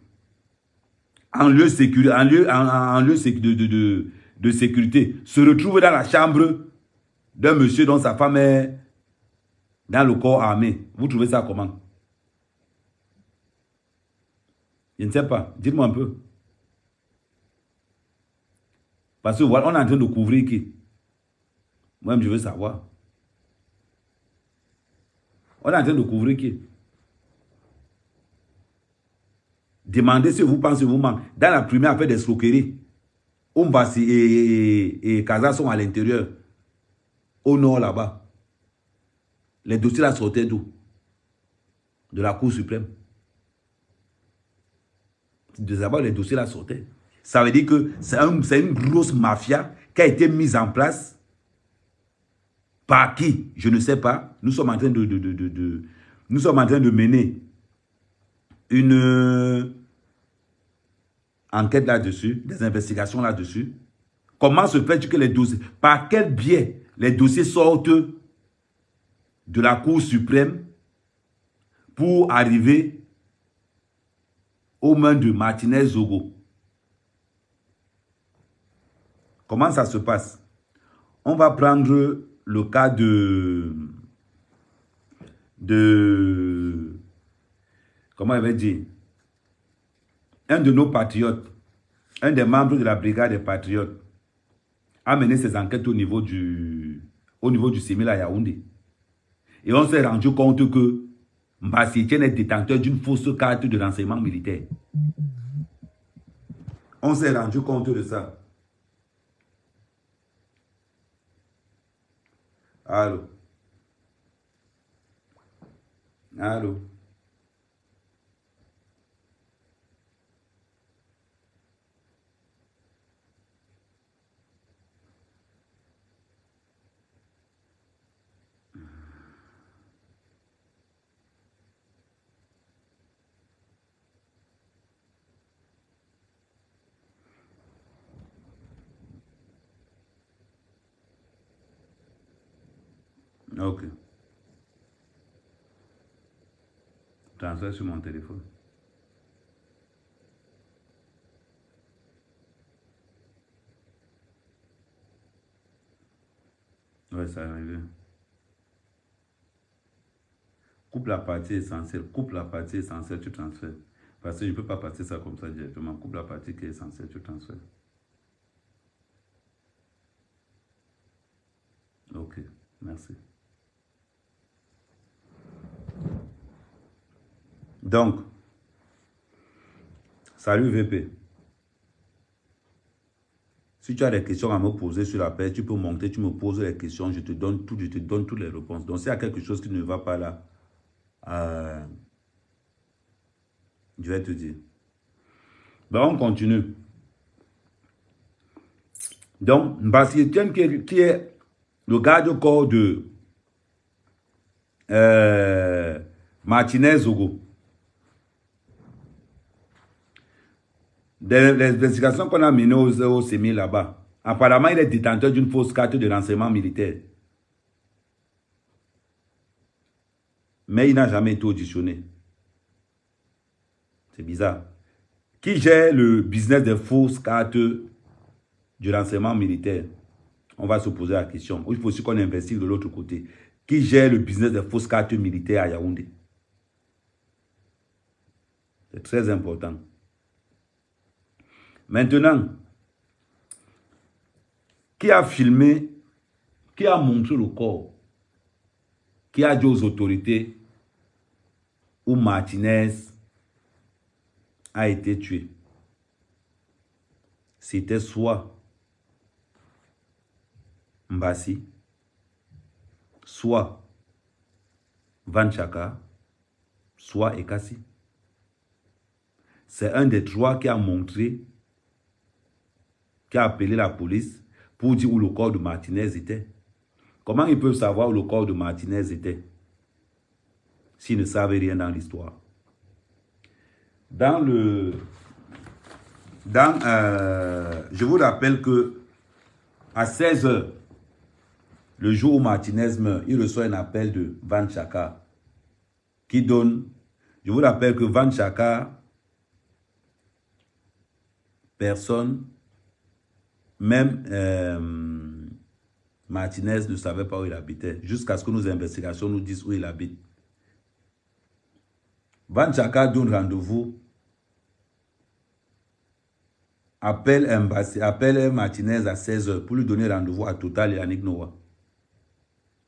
en lieu de sécurité se retrouvent dans la chambre d'un monsieur dont sa femme est dans le corps armé. Vous trouvez ça comment? Je ne sais pas. Dites-moi un peu. Parce que voilà, on est en train de couvrir qui? Moi-même, je veux savoir. On est en train de couvrir qui? Demandez si vous pensez vous-même. Dans la première affaire d'escroquerie, Mbassi et Kaza sont à l'intérieur. Au nord, là-bas. Les dossiers là sortaient d'où? De la Cour suprême. D'abord, les dossiers là sortaient. Ça veut dire que c'est une grosse mafia qui a été mise en place par qui? Je ne sais pas. Nous sommes en train de mener une enquête là-dessus, des investigations là-dessus. Comment se fait-il que les dossiers, par quel biais les dossiers sortent de la Cour suprême pour arriver aux mains de Martinez Zogo. Comment ça se passe? On va prendre le cas comment il va dire? Un de nos patriotes, un des membres de la brigade des patriotes, a mené ses enquêtes au niveau du Sémil à Yaoundé. Et on s'est rendu compte que Mbassi Etienne est détenteur d'une fausse carte de renseignement militaire. On s'est rendu compte de ça. Allô? Allô? Ok. Transfert sur mon téléphone. Ouais, ça arrive. Coupe la partie essentielle. Coupe la partie essentielle, tu transfères. Parce que je ne peux pas passer ça comme ça directement. Coupe la partie qui est essentielle, tu transfères. Ok, merci. Donc, salut VP. Si tu as des questions à me poser sur la paix, tu peux monter, tu me poses les questions, je te donne toutes les réponses. Donc, s'il y a quelque chose qui ne va pas là, je vais te dire. Ben, on continue. Donc, Mbassi Etienne qui est le garde-corps de Martinez Zogo. Les investigations qu'on a menées au Sémil là-bas, apparemment, il est détenteur d'une fausse carte de renseignement militaire. Mais il n'a jamais été auditionné. C'est bizarre. Qui gère le business des fausses cartes du renseignement militaire? On va se poser la question. Il faut aussi qu'on investigue de l'autre côté. Qui gère le business des fausses cartes militaires à Yaoundé? C'est très important. Maintenant, qui a filmé, qui a montré le corps, qui a dit aux autorités où Martinez a été tué? C'était soit Mbassi, soit Van Chaka, soit Ekassi. C'est un des trois qui a montré, qui a appelé la police pour dire où le corps de Martinez était. Comment ils peuvent savoir où le corps de Martinez était s'ils ne savent rien dans l'histoire? Je vous rappelle que à 16 h, le jour où Martinez meurt, il reçoit un appel de Van Chaka qui donne. Je vous rappelle que Van Chaka, personne, même Martinez ne savait pas où il habitait, jusqu'à ce que nos investigations nous disent où il habite. Van Chaka donne rendez-vous, appelle Martinez à 16 h pour lui donner rendez-vous à Total et à Nick Noah.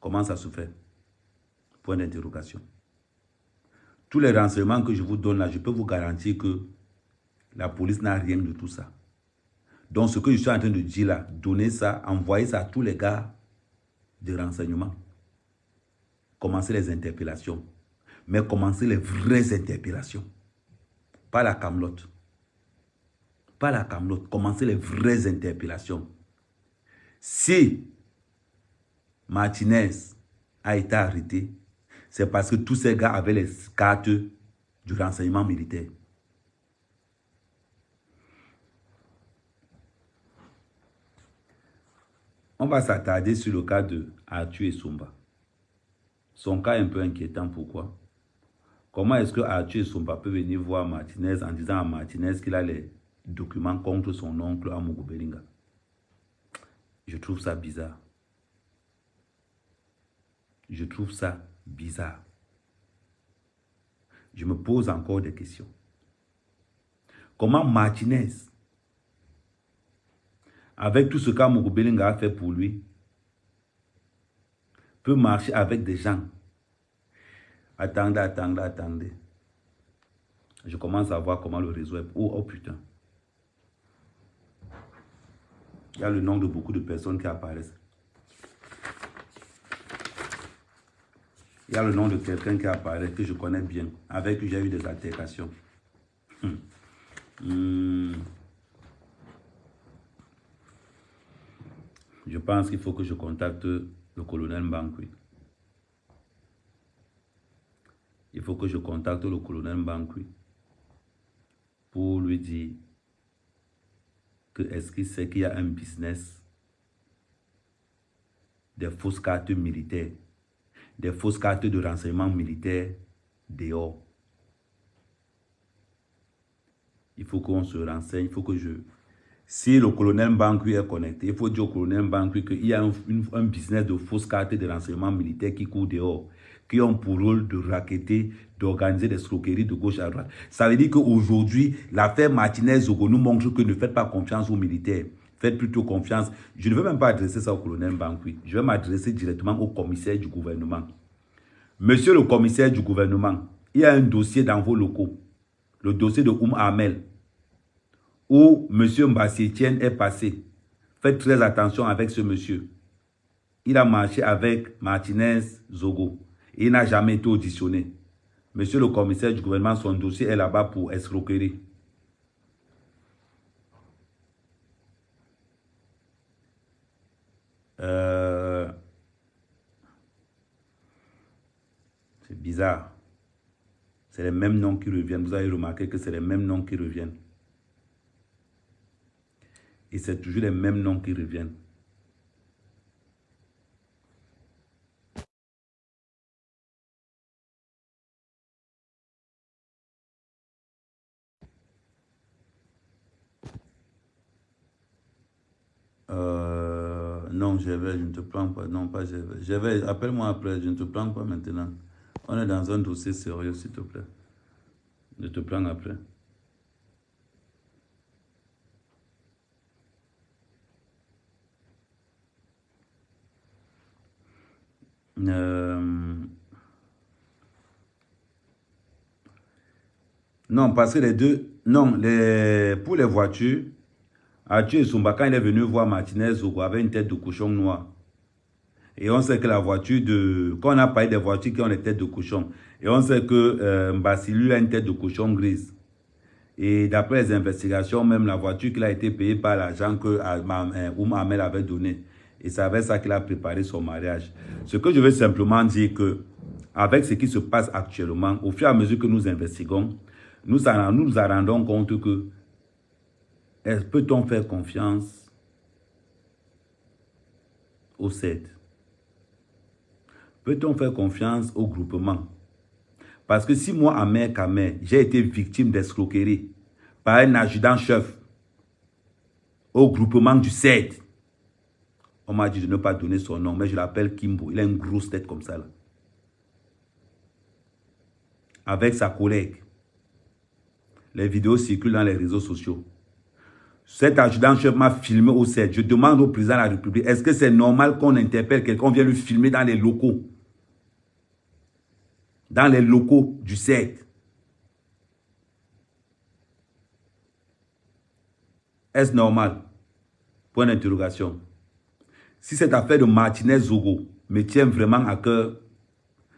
Comment ça se fait? Point d'interrogation. Tous les renseignements que je vous donne là, je peux vous garantir que la police n'a rien de tout ça. Donc ce que je suis en train de dire là, donnez ça, envoyez ça à tous les gars de renseignement. Commencez les interpellations. Mais commencez les vraies interpellations. Pas la camelote. Pas la camelote. Commencez les vraies interpellations. Si Martinez a été arrêté, c'est parce que tous ces gars avaient les cartes du renseignement militaire. On va s'attarder sur le cas de Arthur Essomba. Son cas est un peu inquiétant. Pourquoi? Comment est-ce que Arthur Essomba peut venir voir Martinez en disant à Martinez qu'il a les documents contre son oncle Amougou Belinga? Je trouve ça bizarre. Je trouve ça bizarre. Je me pose encore des questions. Comment Martinez, avec tout ce qu'Amougou Belinga a fait pour lui, peut marcher avec des gens? Attendez. Je commence à voir comment le réseau est... Oh putain. Il y a le nom de beaucoup de personnes qui apparaissent. Il y a le nom de quelqu'un qui apparaît, que je connais bien, avec qui j'ai eu des altercations. Je pense qu'il faut que je contacte le colonel Mbankwi. Il faut que je contacte le colonel Mbankwi pour lui dire que est-ce qu'il sait qu'il y a un business des fausses cartes militaires, des fausses cartes de renseignement militaire dehors. Il faut qu'on se renseigne, il faut que je... Si le colonel Mbankwi est connecté, il faut dire au colonel Mbankwi qu'il y a un business de fausses cartes de renseignement militaire qui court dehors, qui ont pour rôle de racketter, d'organiser des escroqueries de gauche à droite. Ça veut dire qu'aujourd'hui, l'affaire Martinez-Zogo nous montre que ne faites pas confiance aux militaires. Faites plutôt confiance. Je ne veux même pas adresser ça au colonel Mbankwi. Je vais m'adresser directement au commissaire du gouvernement. Monsieur le commissaire du gouvernement, il y a un dossier dans vos locaux. Le dossier de Ahmed, où M. Mbassi Etienne est passé. Faites très attention avec ce monsieur. Il a marché avec Martinez-Zogo. Il n'a jamais été auditionné. Monsieur le commissaire du gouvernement, son dossier est là-bas pour escroquerie. C'est bizarre. C'est les mêmes noms qui reviennent. Vous avez remarqué que c'est les mêmes noms qui reviennent. Et c'est toujours les mêmes noms qui reviennent. Non, je ne te prends pas. Non, pas je vais. Appelle-moi après, je ne te prends pas maintenant. On est dans un dossier sérieux, s'il te plaît. Je te prends après. Non, parce que les deux... Non, pour les voitures, Arthur Essomba, quand il est venu voir Martinez-Zogo, avait une tête de cochon noir. Et on sait que la voiture de... Quand on a parlé des voitures qui ont des têtes de cochon, et on sait que Mbassi, lui, a une tête de cochon grise. Et d'après les investigations, même la voiture qu'il a été payée par l'argent que Ahmed avait donné. Et c'est avec ça qu'il a préparé son mariage. Ce que je veux simplement dire que, avec ce qui se passe actuellement, au fur et à mesure que nous investiguons, nous nous rendons compte que peut-on faire confiance au CED? Peut-on faire confiance au groupement? Parce que si moi, Ahmed Kamer, j'ai été victime d'escroquerie par un adjudant-chef au groupement du CED, on m'a dit de ne pas donner son nom, mais je l'appelle Kimbo. Il a une grosse tête comme ça, là. Avec sa collègue. Les vidéos circulent dans les réseaux sociaux. Cet adjudant-chef m'a filmé au CED. Je demande au président de la République, est-ce que c'est normal qu'on interpelle quelqu'un, qu'on vienne le filmer dans les locaux? Dans les locaux du CED. Est-ce normal? Point d'interrogation. Si cette affaire de Martinez-Zogo me tient vraiment à cœur,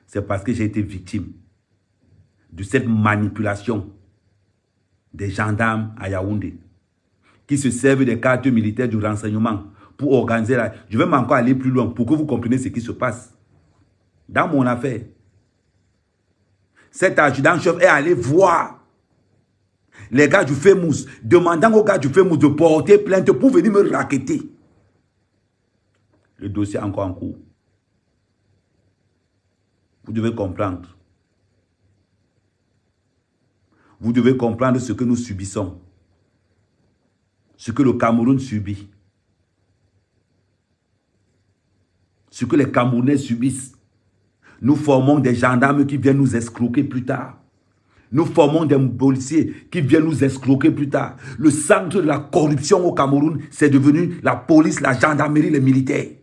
c'est parce que j'ai été victime de cette manipulation des gendarmes à Yaoundé qui se servent des cartes militaires du renseignement pour organiser la... Je vais encore aller plus loin pour que vous compreniez ce qui se passe. Dans mon affaire, cet adjudant-chef est allé voir les gars du FEMUS, demandant aux gars du FEMUS de porter plainte pour venir me racketter. Le dossier est encore en cours. Vous devez comprendre. Vous devez comprendre ce que nous subissons. Ce que le Cameroun subit. Ce que les Camerounais subissent. Nous formons des gendarmes qui viennent nous escroquer plus tard. Nous formons des policiers qui viennent nous escroquer plus tard. Le centre de la corruption au Cameroun, c'est devenu la police, la gendarmerie, les militaires.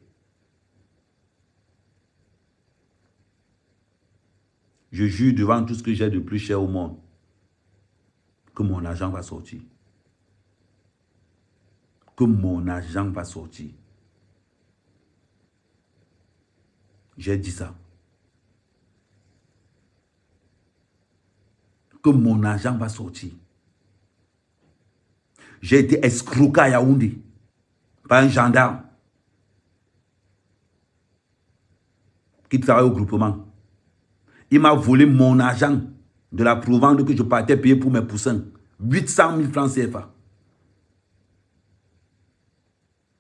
Je jure devant tout ce que j'ai de plus cher au monde que mon argent va sortir. Que mon argent va sortir. J'ai dit ça. Que mon argent va sortir. J'ai été escroqué à Yaoundé par un gendarme qui travaille au groupement. Il m'a volé mon argent de la provende que je partais payer pour mes poussins. 800 000 francs CFA.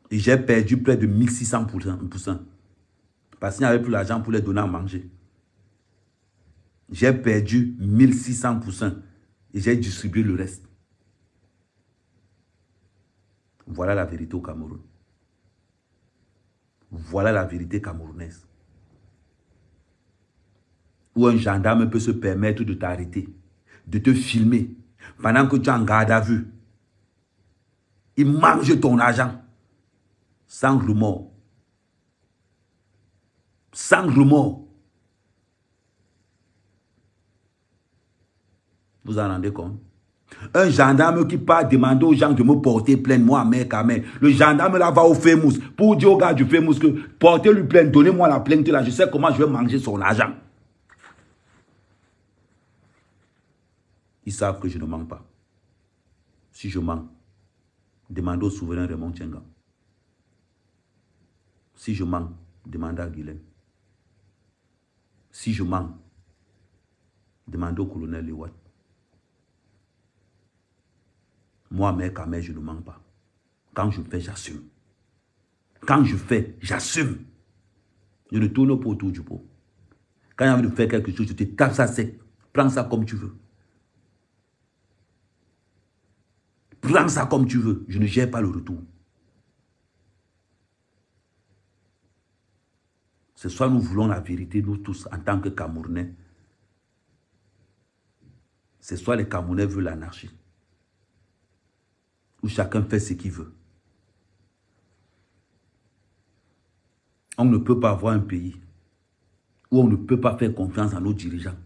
Et j'ai perdu près de 1600 poussins. Parce qu'il n'y avait plus l'argent pour les donner à manger. J'ai perdu 1600 poussins. Et j'ai distribué le reste. Voilà la vérité au Cameroun. Voilà la vérité camerounaise. Où un gendarme peut se permettre de t'arrêter, de te filmer, pendant que tu es en garde à vue. Il mange ton argent, sans remords. Sans remords. Vous en rendez compte? Un gendarme qui part demander aux gens de me porter plainte, moi, mec à mec. Le gendarme là va au FEMUS pour dire au gars du FEMUS que portez-lui plainte, donnez-moi la plainte là, je sais comment je vais manger son argent. Ils savent que je ne mens pas. Si je mens, demandez au souverain Raymond Tchenga. Si je mens, demandez à Guilhem. Si je mens, demandez au colonel Lewat. Moi, mec, à mec, je ne mens pas. Quand je fais, j'assume. Quand je fais, j'assume. Je ne tourne pas autour du pot. Quand il y a envie de faire quelque chose, je te tape ça sec. Prends ça comme tu veux. Prends ça comme tu veux. Je ne gère pas le retour. C'est soit nous voulons la vérité, nous tous, en tant que Camerounais. C'est soit les Camerounais veulent l'anarchie. Où chacun fait ce qu'il veut. On ne peut pas avoir un pays où on ne peut pas faire confiance à nos dirigeants.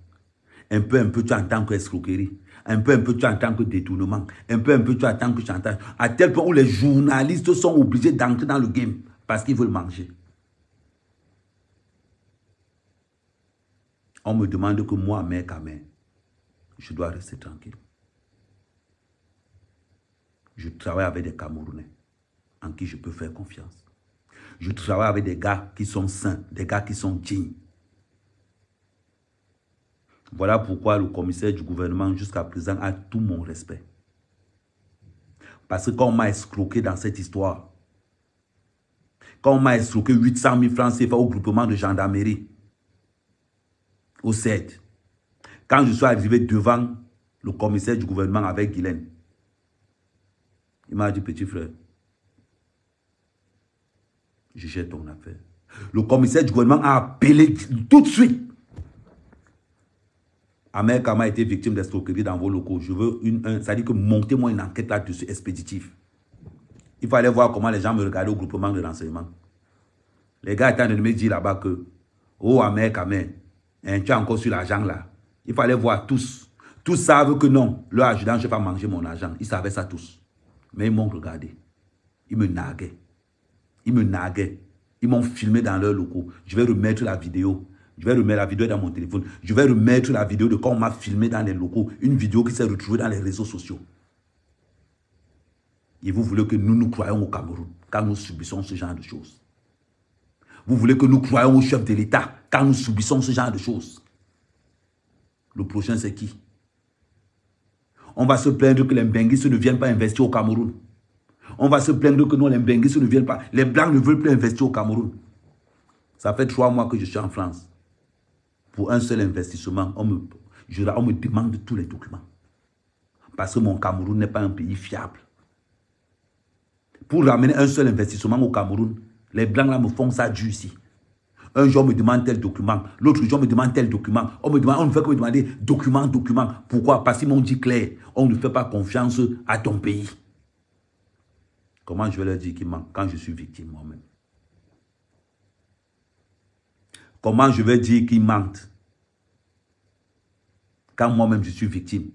Un peu, tu en tant qu'escroquerie. Un peu, tu en tant que détournement. Un peu, tu en tant que chantage. À tel point où les journalistes sont obligés d'entrer dans le game parce qu'ils veulent manger. On me demande que moi, mec à mec, je dois rester tranquille. Je travaille avec des Camerounais en qui je peux faire confiance. Je travaille avec des gars qui sont sains, des gars qui sont dignes. Voilà pourquoi le commissaire du gouvernement jusqu'à présent a tout mon respect. Parce que quand on m'a escroqué dans cette histoire, quand on m'a escroqué 800 000 francs CFA au groupement de gendarmerie, au CED, quand je suis arrivé devant le commissaire du gouvernement avec Guylaine, il m'a dit, petit frère, je gère ton affaire. Le commissaire du gouvernement a appelé tout de suite. Ahmed Kama a été victime d'escroquerie dans vos locaux. Je veux ça dit que montez-moi une enquête là-dessus expéditive. Il fallait voir comment les gens me regardaient au groupement de renseignement. Les gars étaient en train de me dire là-bas que, oh Ahmed Kama, tu es encore sur l'argent là. Il fallait voir tous. Tous savent que non, leur adjudant, je ne vais pas manger mon argent. Ils savaient ça tous. Mais ils m'ont regardé. Ils me narguaient. Ils me narguaient. Ils m'ont filmé dans leurs locaux. Je vais remettre la vidéo. Je vais remettre la vidéo dans mon téléphone. Je vais remettre la vidéo de quand on m'a filmé dans les locaux. Une vidéo qui s'est retrouvée dans les réseaux sociaux. Et vous voulez que nous croyons au Cameroun quand nous subissons ce genre de choses. Vous voulez que nous croyons au chef de l'État quand nous subissons ce genre de choses. Le prochain, c'est qui? On va se plaindre que les Mbenguistes ne viennent pas investir au Cameroun. On va se plaindre que non, les Mbenguistes ne viennent pas. Les Blancs ne veulent plus investir au Cameroun. Ça fait 3 mois que je suis en France. Pour un seul investissement, on me demande tous les documents. Parce que mon Cameroun n'est pas un pays fiable. Pour ramener un seul investissement au Cameroun, les Blancs là me font ça dur ici. Un jour, on me demande tel document. L'autre jour, on me demande tel document. On ne fait que me demander document. Pourquoi? Parce qu'ils m'ont dit clair, on ne fait pas confiance à ton pays. Comment je vais leur dire qu'il manque quand je suis victime moi-même? Comment je vais dire qu'il manque quand moi-même je suis victime?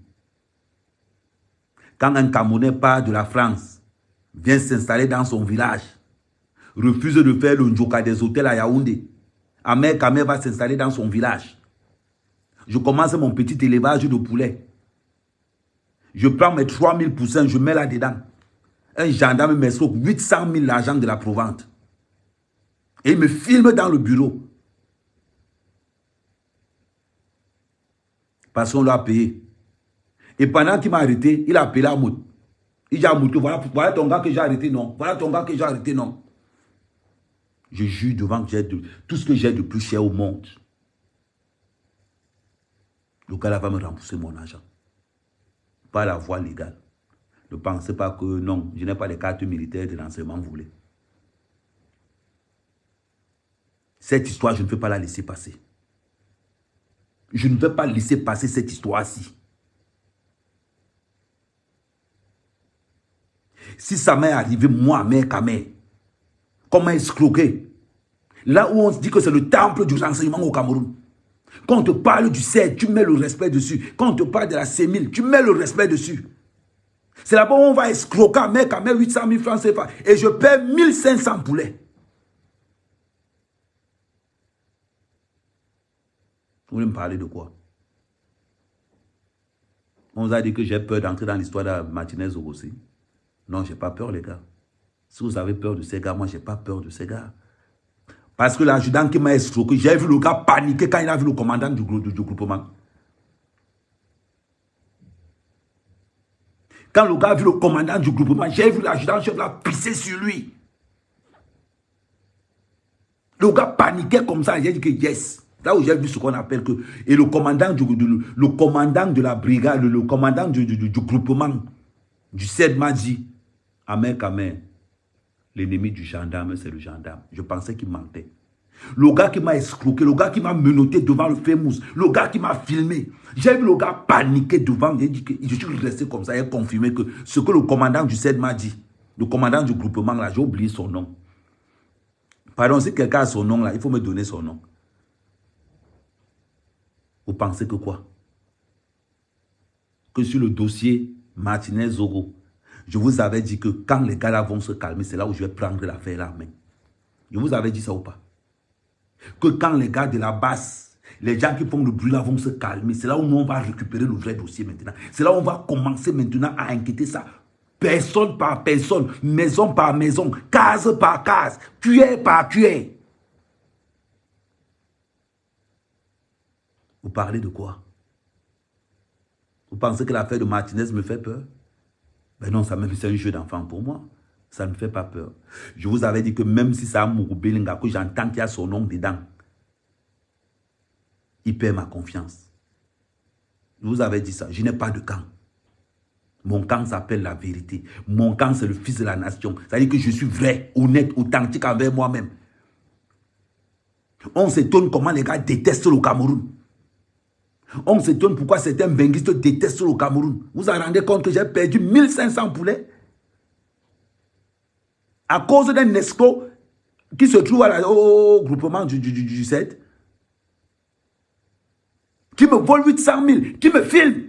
Quand un Camerounais part de la France, vient s'installer dans son village, refuse de faire le njoka des hôtels à Yaoundé, Ahmed Kamé va s'installer dans son village. Je commence mon petit élevage de poulets. Je prends mes 3000 poussins, je mets là-dedans. Un gendarme m'escroque 800 000 l'argent de la Provence. Et il me filme dans le bureau. Parce qu'on l'a payé. Et pendant qu'il m'a arrêté, il a appelé Amoud. Il dit à Amoud que voilà ton gars que j'ai arrêté, non. Voilà ton gars que j'ai arrêté, non. Je jure devant que j'ai tout ce que j'ai de plus cher au monde. Le gars là va me rembourser mon argent. Pas la voie légale. Ne pensez pas que non, je n'ai pas les cartes militaires de l'enseignement voulu. Cette histoire, je ne peux pas la laisser passer. Je ne veux pas laisser passer cette histoire-ci. Si ça m'est arrivé, moi, mère Kamé, comment escroquer? Là où on se dit que c'est le temple du renseignement au Cameroun. Quand on te parle du CED, tu mets le respect dessus. Quand on te parle de la CEMIL, tu mets le respect dessus. C'est là-bas où on va escroquer, mec, à 800 000 francs CFA. Et je paie 1500 poulets. Vous voulez me parler de quoi? On vous a dit que j'ai peur d'entrer dans l'histoire de Martinez aussi. Non, je n'ai pas peur, les gars. Si vous avez peur de ces gars, moi, je n'ai pas peur de ces gars. Parce que l'adjudant qui m'a escroqué, j'ai vu le gars paniquer quand il a vu le commandant du groupement. Quand le gars a vu le commandant du groupement, j'ai vu l'adjudant chef là pisser sur lui. Le gars paniquait comme ça, j'ai dit que yes. Là où j'ai vu ce qu'on appelle que... Et le commandant de la brigade, le commandant du groupement, du CED m'a dit, Ahmed Kamé, l'ennemi du gendarme, c'est le gendarme. Je pensais qu'il mentait. Le gars qui m'a escroqué, le gars qui m'a menotté devant le Fémous, le gars qui m'a filmé. J'ai vu le gars paniquer devant. J'ai dit que je suis resté comme ça et confirmé que ce que le commandant du CED m'a dit, le commandant du groupement là, j'ai oublié son nom. Pardon, si quelqu'un a son nom là, il faut me donner son nom. Vous pensez que quoi? Que sur le dossier Martinez Zogo, je vous avais dit que quand les gars là vont se calmer, c'est là où je vais prendre l'affaire là. Je vous avais dit ça ou pas? Que quand les gars de la basse, les gens qui font le bruit là vont se calmer, c'est là où on va récupérer le vrai dossier maintenant. C'est là où on va commencer maintenant à enquêter ça. Personne par personne, maison par maison, case par case, cuillère par cuillère. Vous parlez de quoi? Vous pensez que l'affaire de Martinez me fait peur? Ben non, ça même c'est un jeu d'enfant pour moi. Ça ne me fait pas peur. Je vous avais dit que même si ça a Mourou-Belinga, que j'entends qu'il y a son nom dedans, il perd ma confiance. Je vous avais dit ça. Je n'ai pas de camp. Mon camp s'appelle la vérité. Mon camp, c'est le fils de la nation. C'est-à-dire que je suis vrai, honnête, authentique envers moi-même. On s'étonne comment les gars détestent le Cameroun. On s'étonne pourquoi certains benguistes détestent le Cameroun. Vous vous rendez compte que j'ai perdu 1500 poulets à cause d'un escroc qui se trouve au groupement du 7, qui me vole 800 000, qui me filme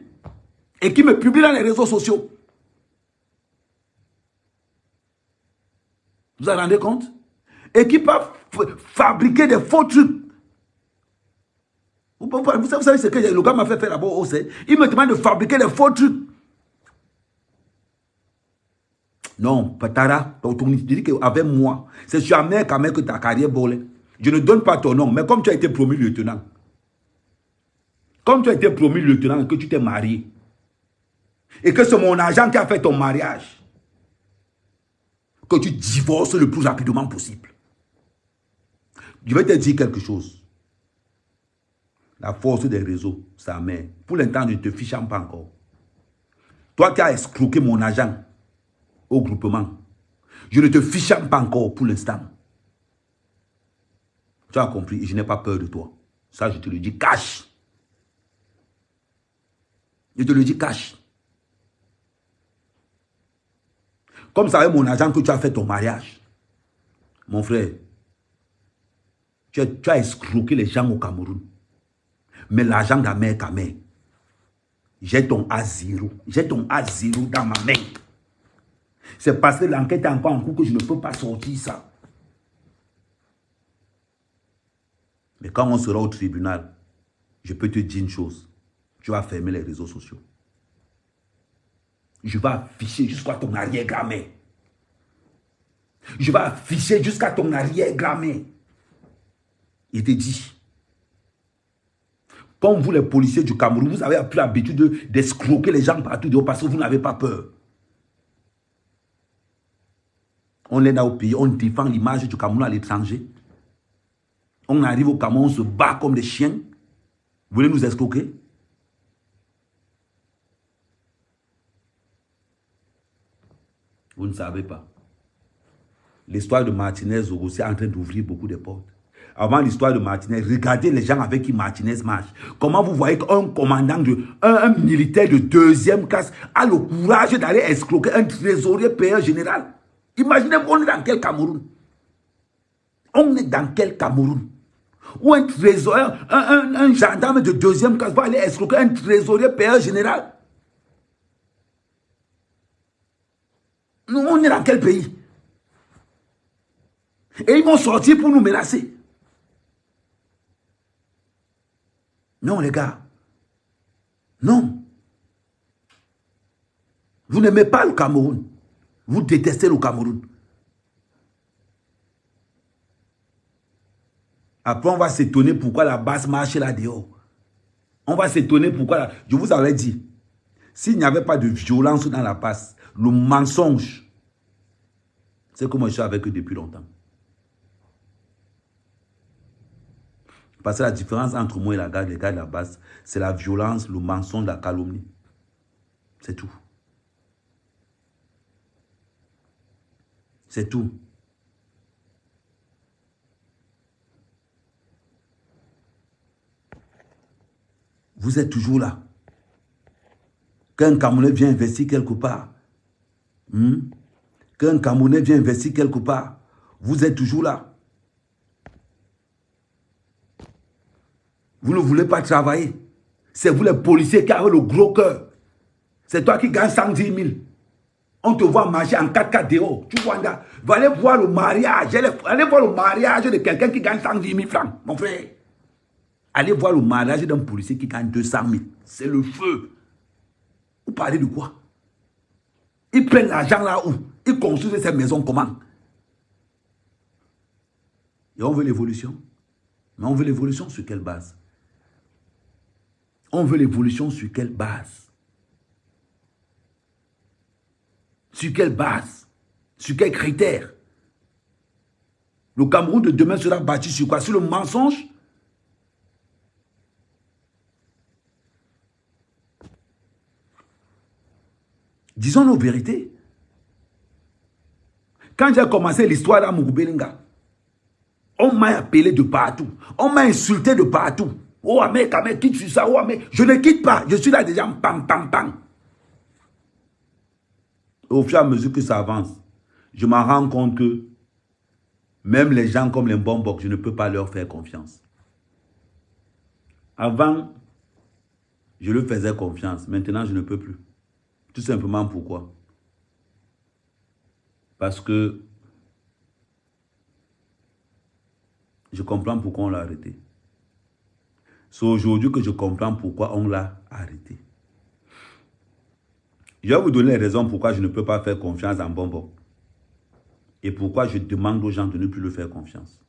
et qui me publie dans les réseaux sociaux. Vous vous rendez compte? Et qui peut fabriquer des faux trucs. Vous savez ce que le gars m'a fait faire là-bas au CED? Il me demande de fabriquer des faux trucs. Non, Patara, tu dis qu'avec moi, c'est sur Ahmed Kamé que ta carrière volée. Je ne donne pas ton nom, mais comme tu as été promu lieutenant, comme tu as été promu lieutenant et que tu t'es marié, et que c'est mon agent qui a fait ton mariage, que tu divorces le plus rapidement possible. Je vais te dire quelque chose. La force des réseaux, ça met. Pour l'instant, je ne te fiche pas encore. Toi qui as escroqué mon agent au groupement, je ne te fiche pas encore pour l'instant. Tu as compris, je n'ai pas peur de toi. Ça, je te le dis cash. Je te le dis cash. Comme ça, avec mon agent que tu as fait ton mariage. Mon frère, tu as escroqué les gens au Cameroun. Mais l'argent de mère, ta mère, j'ai ton A0. J'ai ton A0 dans ma main. C'est parce que l'enquête est encore en cours que je ne peux pas sortir ça. Mais quand on sera au tribunal, je peux te dire une chose. Tu vas fermer les réseaux sociaux. Je vais afficher jusqu'à ton arrière-grand-mère. Je vais afficher jusqu'à ton arrière-grand-mère. Il te dit. Comme vous, les policiers du Cameroun, vous avez pris l'habitude d'escroquer les gens partout dehors parce que vous n'avez pas peur. On est là au pays, on défend l'image du Cameroun à l'étranger. On arrive au Cameroun, on se bat comme des chiens. Vous voulez nous escroquer? Vous ne savez pas. L'histoire de Martinez aussi est en train d'ouvrir beaucoup de portes. Avant l'histoire de Martinez, regardez les gens avec qui Martinez marche. Comment vous voyez qu'un commandant, un militaire de deuxième classe a le courage d'aller escroquer un trésorier payeur général? Imaginez-vous, on est dans quel Cameroun? On est dans quel Cameroun? Ou un trésorier, un gendarme de deuxième classe va aller escroquer un trésorier payeur général? Nous, on est dans quel pays? Et ils vont sortir pour nous menacer. Non, les gars. Non. Vous n'aimez pas le Cameroun. Vous détestez le Cameroun. Après, on va s'étonner pourquoi la basse marche là dehors. On va s'étonner pourquoi... Je vous avais dit, s'il n'y avait pas de violence dans la passe, le mensonge, c'est comme je suis avec eux depuis longtemps. Parce que la différence entre moi et les gars de la base, c'est la violence, le mensonge, la calomnie. C'est tout. C'est tout. Vous êtes toujours là. Qu'un Camerounais vient investir quelque part. Qu'un Camerounais vient investir quelque part. Vous êtes toujours là. Vous ne voulez pas travailler. C'est vous les policiers qui avez le gros cœur. C'est toi qui gagnes 110 000. On te voit marcher en 4x4 dehors. Tu vois, va aller voir le mariage. Allez voir le mariage de quelqu'un qui gagne 110 000 francs, mon frère. Allez voir le mariage d'un policier qui gagne 200 000. C'est le feu. Vous parlez de quoi? Ils prennent l'argent là où? Ils construisent ces maisons comment? Et on veut l'évolution. Mais on veut l'évolution sur quelle base? On veut l'évolution sur quelle base? Sur quelle base? Sur quels critères? Le Cameroun de demain sera bâti sur quoi? Sur le mensonge? Disons nos vérités. Quand j'ai commencé l'histoire à Mougoubelinga, on m'a appelé de partout. On m'a insulté de partout. Oh, mais quitte sur ça. Oh, mais je ne quitte pas. Je suis là déjà. Pam, pam, pam. Au fur et à mesure que ça avance, je me rends compte que même les gens comme les Bombok, je ne peux pas leur faire confiance. Avant, je leur faisais confiance. Maintenant, je ne peux plus. Tout simplement pourquoi? Parce que je comprends pourquoi on l'a arrêté. C'est aujourd'hui que je comprends pourquoi on l'a arrêté. Je vais vous donner les raisons pourquoi je ne peux pas faire confiance en Bombo. Et pourquoi je demande aux gens de ne plus le faire confiance.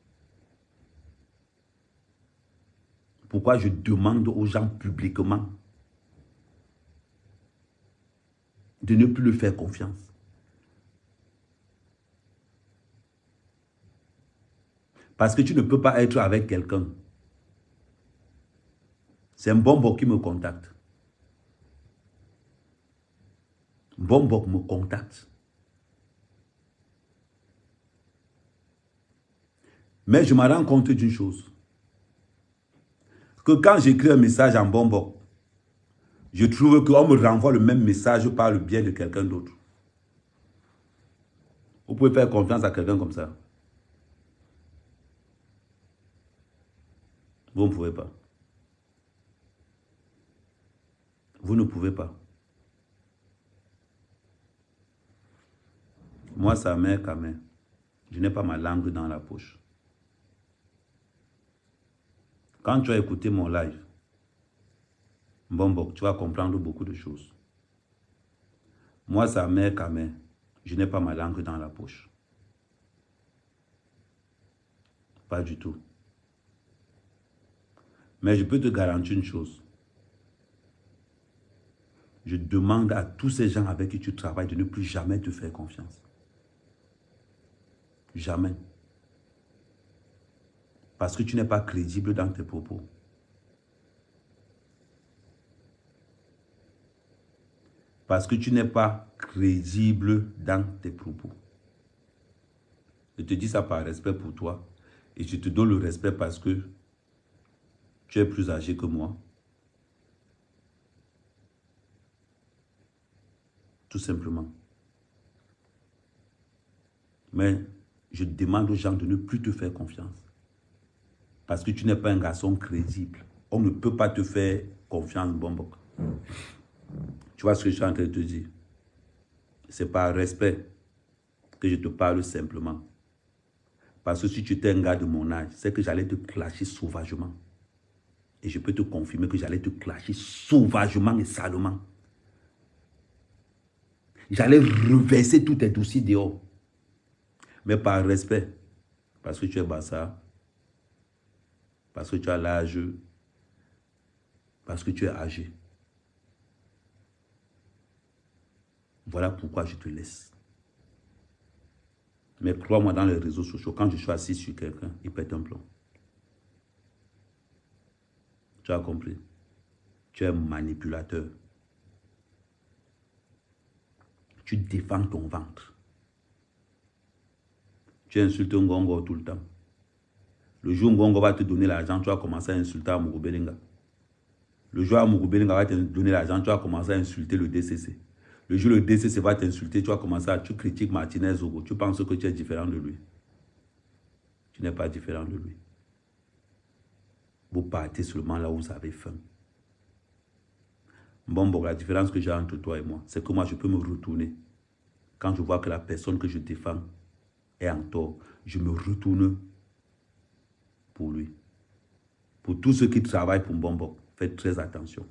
Pourquoi je demande aux gens publiquement de ne plus le faire confiance. Parce que tu ne peux pas être avec quelqu'un. C'est un Bombok qui me contacte. Bombok me contacte. Mais je me rends compte d'une chose. Que quand j'écris un message en Bombok, je trouve qu'on me renvoie le même message par le biais de quelqu'un d'autre. Vous pouvez faire confiance à quelqu'un comme ça. Vous ne pouvez pas. Vous ne pouvez pas. Moi, sa mère, quand même. Je n'ai pas ma langue dans la poche. Quand tu as écouté mon live, Bombok, tu vas comprendre beaucoup de choses. Moi, sa mère, quand même, je n'ai pas ma langue dans la poche. Pas du tout. Mais je peux te garantir une chose. Je demande à tous ces gens avec qui tu travailles de ne plus jamais te faire confiance. Jamais. Parce que tu n'es pas crédible dans tes propos. Parce que tu n'es pas crédible dans tes propos. Je te dis ça par respect pour toi. Et je te donne le respect parce que tu es plus âgé que moi. Tout simplement. Mais je demande aux gens de ne plus te faire confiance. Parce que tu n'es pas un garçon crédible. On ne peut pas te faire confiance, Bombok. Tu vois ce que je suis en train de te dire? C'est par respect que je te parle simplement. Parce que si tu étais un gars de mon âge, c'est que j'allais te clasher sauvagement. Et je peux te confirmer que j'allais te clasher sauvagement et salement. J'allais reverser tous tes dossiers dehors. Mais par respect, parce que tu es bassa, parce que tu as l'âge, parce que tu es âgé. Voilà pourquoi je te laisse. Mais crois-moi, dans les réseaux sociaux, quand je suis assis sur quelqu'un, il pète un plomb. Tu as compris? Tu es manipulateur. Tu défends ton ventre. Tu insultes un Ngongo tout le temps. Le jour où Ngongo va te donner l'argent, tu vas commencer à insulter Amourou Belinga. Le jour où Amourou Belinga va te donner l'argent, tu vas commencer à insulter le DCC. Le jour où le DCC va t'insulter, tu vas commencer à... Tu critiques Martinez Zogo. Tu penses que tu es différent de lui. Tu n'es pas différent de lui. Vous partez seulement là où vous avez faim. Bon, la différence que j'ai entre toi et moi, c'est que moi, je peux me retourner. Quand je vois que la personne que je défends est en tort, je me retourne pour lui. Pour tous ceux qui travaillent pour Bombok, faites très attention.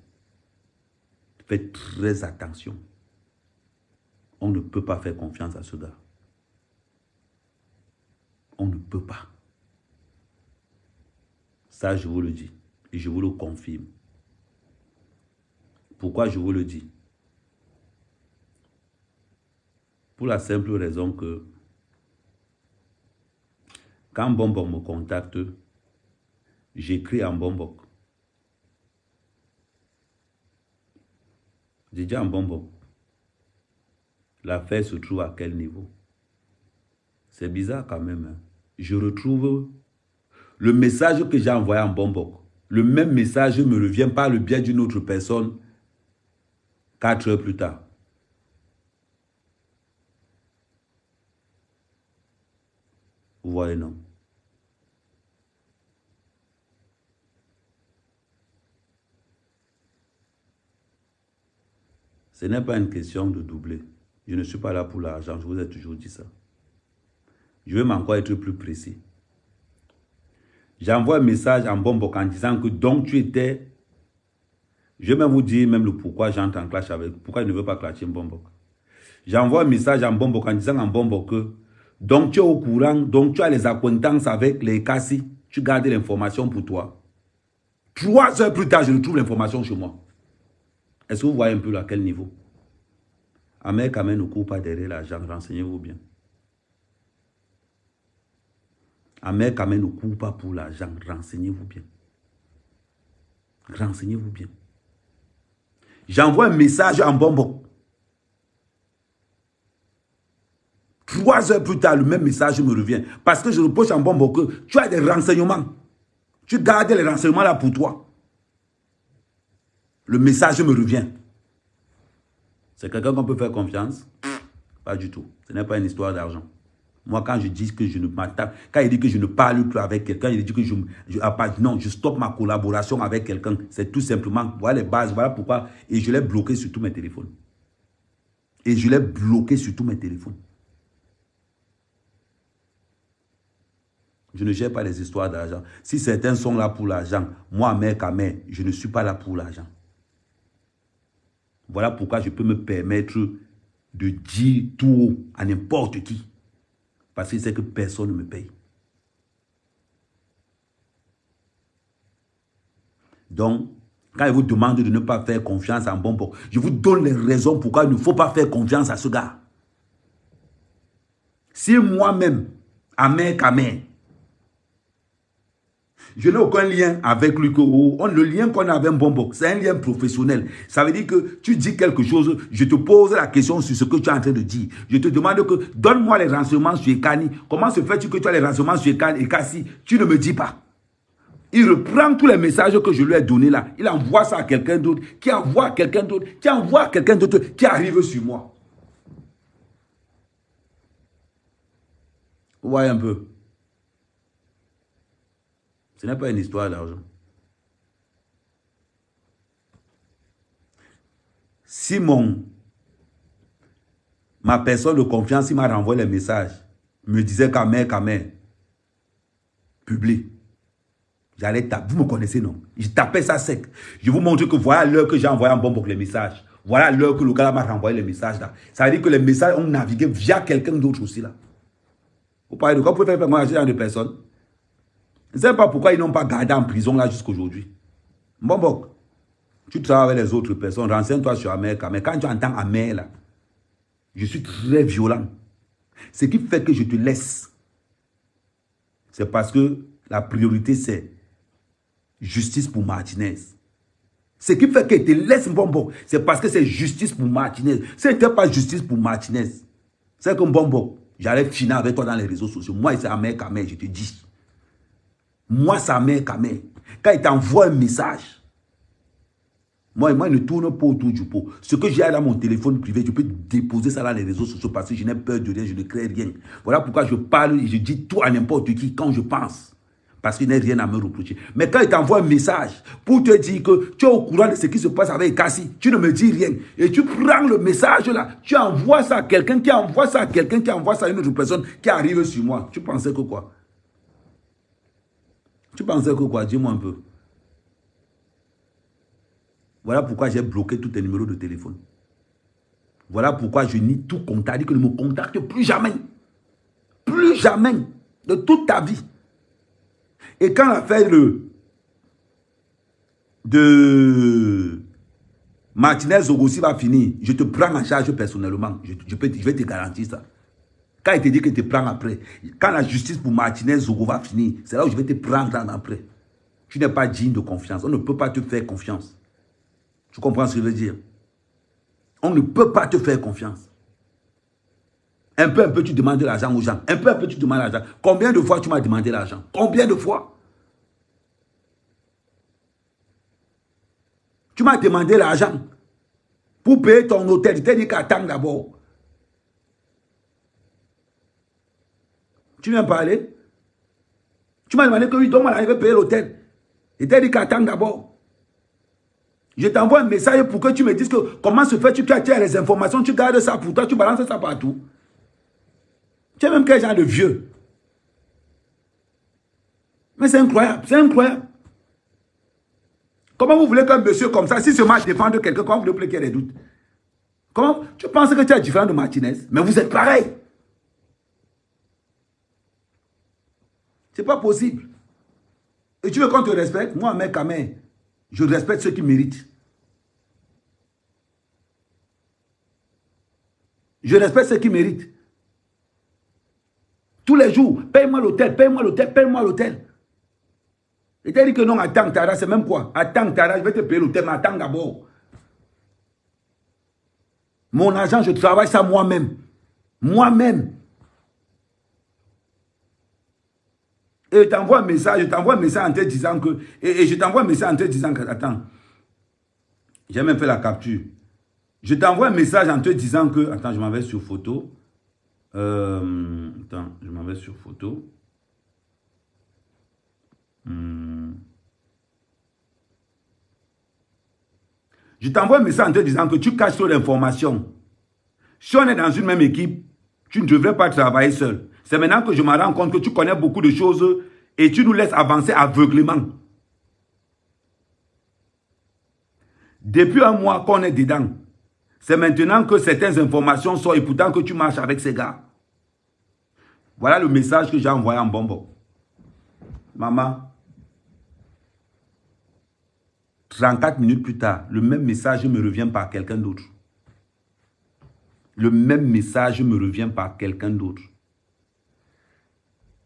Faites très attention. On ne peut pas faire confiance à ce gars. On ne peut pas. Ça, je vous le dis. Et je vous le confirme. Pourquoi je vous le dis? Pour la simple raison que quand Bombok me contacte, j'écris en Bombok. J'ai dit en Bombok. L'affaire se trouve à quel niveau? C'est bizarre quand même. Hein? Je retrouve le message que j'ai envoyé en Bombok. Le même message me revient par le biais d'une autre personne 4 heures plus tard. Vous voyez, non? Ce n'est pas une question de doubler. Je ne suis pas là pour l'argent, je vous ai toujours dit ça. Je vais encore être plus précis. J'envoie un message en Bombok en disant que donc tu étais... Je vais même vous dire même le pourquoi j'entre en clash avec... Pourquoi je ne veux pas clasher en Bombok. J'envoie un message en Bombok en disant en Bombok que donc tu es au courant, donc tu as les acquaintances avec les Kassi, tu gardes l'information pour toi. 3 heures plus tard, je retrouve l'information chez moi. Est-ce que vous voyez un peu à quel niveau? Ahmed Kamen ne court pas derrière l'argent, renseignez-vous bien. Ahmed Kamé ne court pas pour l'argent. Renseignez-vous bien. Renseignez-vous bien. J'envoie un message en bonbon. 3 heures plus tard, le même message me revient. Parce que je reproche en bonbon que tu as des renseignements. Tu gardes les renseignements là pour toi. Le message me revient. C'est quelqu'un qu'on peut faire confiance? Pas du tout. Ce n'est pas une histoire d'argent. Moi, quand je dis que je ne m'attaque, quand il dit que je ne parle plus avec quelqu'un, il dit que je stoppe ma collaboration avec quelqu'un. C'est tout simplement, voilà les bases, voilà pourquoi. Et je l'ai bloqué sur tous mes téléphones. Et je l'ai bloqué sur tous mes téléphones. Je ne gère pas les histoires d'argent. Si certains sont là pour l'argent, moi, mère Kamé, je ne suis pas là pour l'argent. Voilà pourquoi je peux me permettre de dire tout haut à n'importe qui. Parce que c'est que personne ne me paye. Donc, quand il vous demande de ne pas faire confiance en bonbon, je vous donne les raisons pourquoi il ne faut pas faire confiance à ce gars. Si moi-même, Ahmed Kamé, je n'ai aucun lien avec lui. Le lien qu'on a avec un bonbon, c'est un lien professionnel. Ça veut dire que tu dis quelque chose, je te pose la question sur ce que tu es en train de dire. Je te demande que donne-moi les renseignements sur Ekani. Comment se fait-il que tu as les renseignements sur Ekani et Kassi? Tu ne me dis pas. Il reprend tous les messages que je lui ai donnés là. Il envoie ça à quelqu'un d'autre, qui envoie à quelqu'un d'autre, qui envoie à quelqu'un d'autre, qui arrive sur moi. Vous voyez un peu? Ce n'est pas une histoire d'argent. Si ma personne de confiance, il m'a renvoyé les messages, me disait Kamé, publie. J'allais taper. Vous me connaissez, non? Je tapais ça sec. Je vous montre que voilà l'heure que j'ai envoyé en bonbon les messages. Voilà l'heure que le gars m'a renvoyé les messages là. Ça veut dire que les messages ont navigué via quelqu'un d'autre aussi là. Vous parlez de quoi? Vous pouvez faire moi agir dans des personnes? Je ne sais pas pourquoi ils n'ont pas gardé en prison là jusqu'aujourd'hui. Bonbok, tu travailles avec les autres personnes, renseigne-toi sur Ahmed Kamé. Quand tu entends Ahmed là, je suis très violent. Ce qui fait que je te laisse, c'est parce que la priorité c'est justice pour Martinez. Ce qui fait que je te laisse Bonbok, c'est parce que c'est justice pour Martinez. Ce n'était pas justice pour Martinez. C'est comme Bonbok, j'allais finir avec toi dans les réseaux sociaux. Moi, c'est Ahmed Kamé, je te dis. Moi, c'est Ahmed Kamé. Quand il t'envoie un message, moi, il ne tourne pas autour du pot. Ce que j'ai dans mon téléphone privé, je peux déposer ça dans les réseaux sociaux parce que je n'ai peur de rien, je ne crée rien. Voilà pourquoi je parle et je dis tout à n'importe qui quand je pense. Parce qu'il n'y a rien à me reprocher. Mais quand il t'envoie un message pour te dire que tu es au courant de ce qui se passe avec Kassi, tu ne me dis rien. Et tu prends le message là, tu envoies ça à quelqu'un, qui envoie ça à quelqu'un, qui envoie ça à une autre personne qui arrive sur moi. Tu pensais que quoi? Tu pensais que quoi? Dis-moi un peu. Voilà pourquoi j'ai bloqué tous tes numéros de téléphone. Voilà pourquoi je nie tout contact. Dit que ne me contacte plus jamais. Plus jamais. De toute ta vie. Et quand l'affaire de Martinez Zogossi va finir, je te prends en charge personnellement. Je vais te garantir ça. Quand il te dit que tu te prends après, quand la justice pour Martinez Zogo va finir, c'est là où je vais te prendre après. Tu n'es pas digne de confiance. On ne peut pas te faire confiance. Tu comprends ce que je veux dire? On ne peut pas te faire confiance. Un peu, tu demandes de l'argent aux gens. Un peu, tu demandes l'argent. Combien de fois tu m'as demandé l'argent? Combien de fois? Tu m'as demandé l'argent pour payer ton hôtel. Je t'ai dit qu'attends d'abord. Tu viens parler? Tu m'as demandé que oui, donc je vais payer l'hôtel. Je t'ai dit qu'attends d'abord. Je t'envoie un message pour que tu me dises que comment se fait tu as les informations, tu gardes ça pour toi, tu balances ça partout. Tu es même quel genre de vieux. Mais c'est incroyable, c'est incroyable. Comment vous voulez qu'un monsieur comme ça, si seulement défend de quelqu'un, comment vous voulez qu'il y ait des doutes? Comment tu penses que tu es différent de Martinez? Mais vous êtes pareil. C'est pas possible. Et tu veux qu'on te respecte? Moi, mec, Kamé, je respecte ceux qui méritent. Je respecte ceux qui méritent. Tous les jours, paye-moi l'hôtel, paye-moi l'hôtel, paye-moi l'hôtel. Et tu as dit que non, attends, Tara, c'est même quoi? Attends, Tara, je vais te payer l'hôtel, mais attends d'abord. Mon argent, je travaille ça moi-même. Moi-même. Et je t'envoie un message, en te disant que... Et je t'envoie un message en te disant que... Attends. J'ai même fait la capture. Je t'envoie un message en te disant que... Attends, je m'en vais sur photo. Attends, je m'en vais sur photo. Je t'envoie un message en te disant que tu caches trop d'informations. Si on est dans une même équipe, tu ne devrais pas travailler seul. C'est maintenant que je me rends compte que tu connais beaucoup de choses et tu nous laisses avancer aveuglément. Depuis un mois qu'on est dedans, c'est maintenant que certaines informations sortent et pourtant que tu marches avec ces gars. Voilà le message que j'ai envoyé en bonbon. Maman, 34 minutes plus tard, le même message me revient par quelqu'un d'autre. Le même message me revient par quelqu'un d'autre.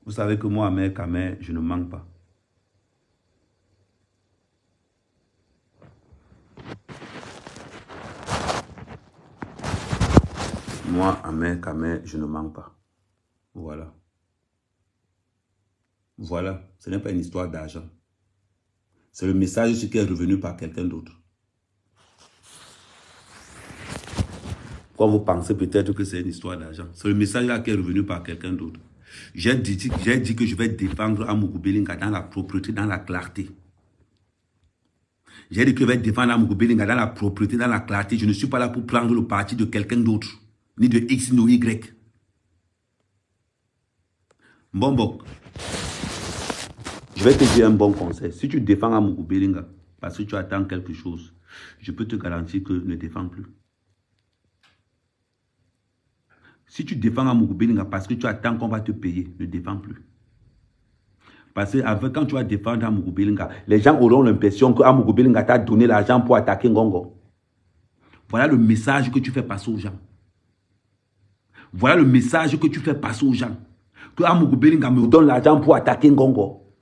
Vous savez que moi, Ahmed Kamel, je ne manque pas. Moi, Ahmed Kamel, je ne manque pas. Voilà. Voilà. Ce n'est pas une histoire d'argent. C'est le message qui est revenu par quelqu'un d'autre. Pourquoi vous pensez peut-être que c'est une histoire d'argent? C'est le message là qui est revenu par quelqu'un d'autre. J'ai dit que je vais défendre Amougou Belinga dans la propreté, dans la clarté. J'ai dit que je vais défendre Amougou Belinga dans la propreté, dans la clarté. Je ne suis pas là pour prendre le parti de quelqu'un d'autre, ni de X, ni de Y. Bombok, je vais te dire un bon conseil. Si tu défends Amougou Belinga parce que tu attends quelque chose, je peux te garantir que ne défends plus. Si tu défends Amougou Belinga parce que tu attends qu'on va te payer, ne défends plus. Parce que quand tu vas défendre Amougou Belinga, les gens auront l'impression que Amougou Belinga t'a donné l'argent pour attaquer Ngongo. Voilà le message que tu fais passer aux gens. Voilà le message que tu fais passer aux gens. Que Amougou Belinga me donne l'argent pour attaquer Ngongo.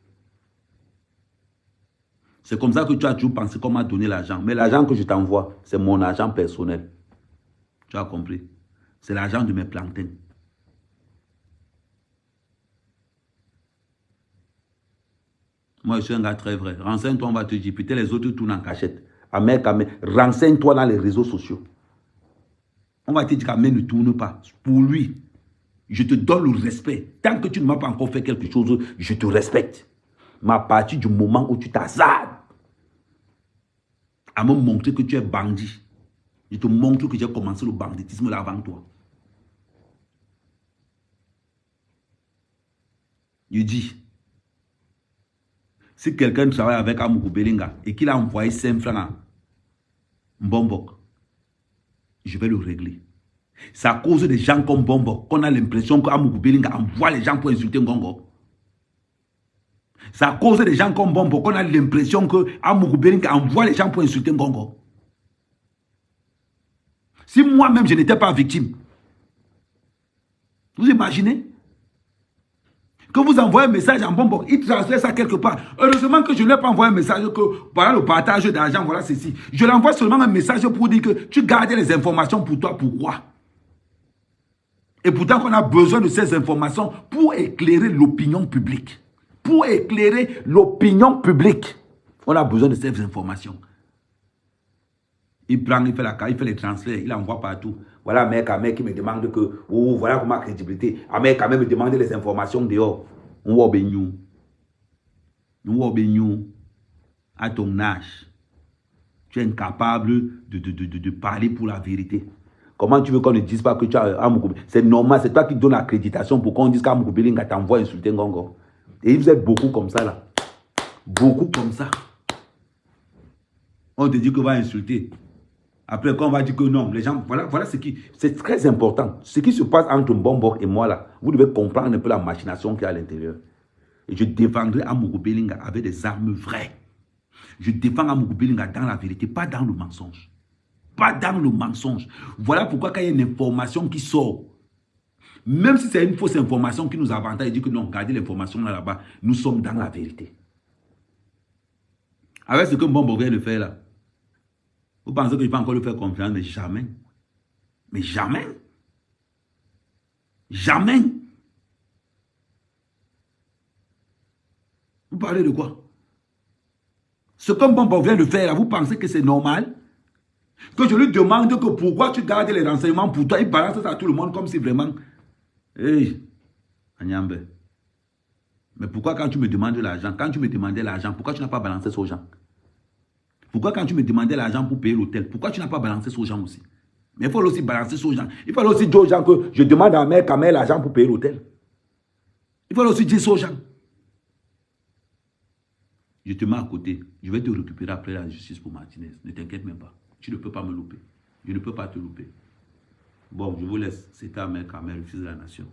C'est comme ça que tu as toujours pensé qu'on m'a donné l'argent. Mais l'argent que je t'envoie, c'est mon argent personnel. Tu as compris? C'est l'argent de mes plantains. Moi, je suis un gars très vrai. Renseigne-toi, on va te dire. Peut-être les autres tournent en cachette. Ahmed Kamel, renseigne-toi dans les réseaux sociaux. On va te dire qu'Ahmed ne tourne pas. Pour lui, je te donne le respect. Tant que tu ne m'as pas encore fait quelque chose, je te respecte. Mais à partir du moment où tu t'hasardes à me montrer que tu es bandit, je te montre que j'ai commencé le banditisme là avant toi. Je dis, si quelqu'un travaille avec Amougou Belinga et qu'il a envoyé 5 francs à Bombok, je vais le régler. C'est à cause des gens comme Bombok qu'on a l'impression qu'Amougou Belinga envoie les gens pour insulter Ngongo. C'est à cause des gens comme Bombok qu'on a l'impression qu'Amougou Belinga envoie les gens pour insulter Ngongo. Si moi-même je n'étais pas victime, vous imaginez? Que vous envoyez un message en Bombok, il transfère ça quelque part. Heureusement que je ne lui ai pas envoyé un message que voilà le partage d'argent, voilà ceci. Je lui envoie seulement un message pour dire que tu gardes les informations pour toi. Pourquoi? Et pourtant qu'on a besoin de ces informations pour éclairer l'opinion publique. Pour éclairer l'opinion publique. On a besoin de ces informations. Il prend, il fait les transferts, il envoie partout. Voilà un mec qui me demande que, oh, voilà ma crédibilité. Un mec me demande les informations dehors. On va bénir. À ton âge, tu es incapable de parler pour la vérité. Comment tu veux qu'on ne dise pas que tu as Amougou Belinga? C'est normal, c'est toi qui donnes l'accréditation pour qu'on dise qu'Amougou Belinga t'envoie insulter Ngongo. Et vous êtes beaucoup comme ça là. Beaucoup comme ça. On te dit qu'on va insulter. Après, quand on va dire que non, les gens, voilà ce qui... C'est très important. Ce qui se passe entre Bombok et moi là, vous devez comprendre un peu la machination qu'il y a à l'intérieur. Et je défendrai Amougou Belinga avec des armes vraies. Je défends Amougou Belinga dans la vérité, pas dans le mensonge. Pas dans le mensonge. Voilà pourquoi quand il y a une information qui sort, Même si c'est une fausse information qui nous avantage et dit que non, gardez l'information là-bas, nous sommes dans la vérité. Avec ce que Mbombo vient de faire là, vous pensez que je vais encore le faire confiance? Mais jamais. Mais jamais. Jamais. Vous parlez de quoi? Ce que Mbombo vient de faire là, vous pensez que c'est normal? Que je lui demande que pourquoi tu gardes les renseignements pour toi, il balance ça à tout le monde comme si vraiment... Hey, Agnambe. Mais pourquoi quand tu me demandes l'argent, quand tu me demandais l'argent, pourquoi tu n'as pas balancé ça aux gens? Pourquoi quand tu me demandais l'argent pour payer l'hôtel, pourquoi tu n'as pas balancé ça aux gens aussi? Mais il faut aussi balancer ça aux gens. Il faut aussi dire aux gens que je demande à ma mère l'argent pour payer l'hôtel. Il faut aussi dire ça aux gens. Je te mets à côté. Je vais te récupérer après la justice pour Martinez. Ne t'inquiète même pas. Tu ne peux pas me louper. Je ne peux pas te louper. Bon, je vous laisse. C'était Ahmed Kamel, le fils de la nation.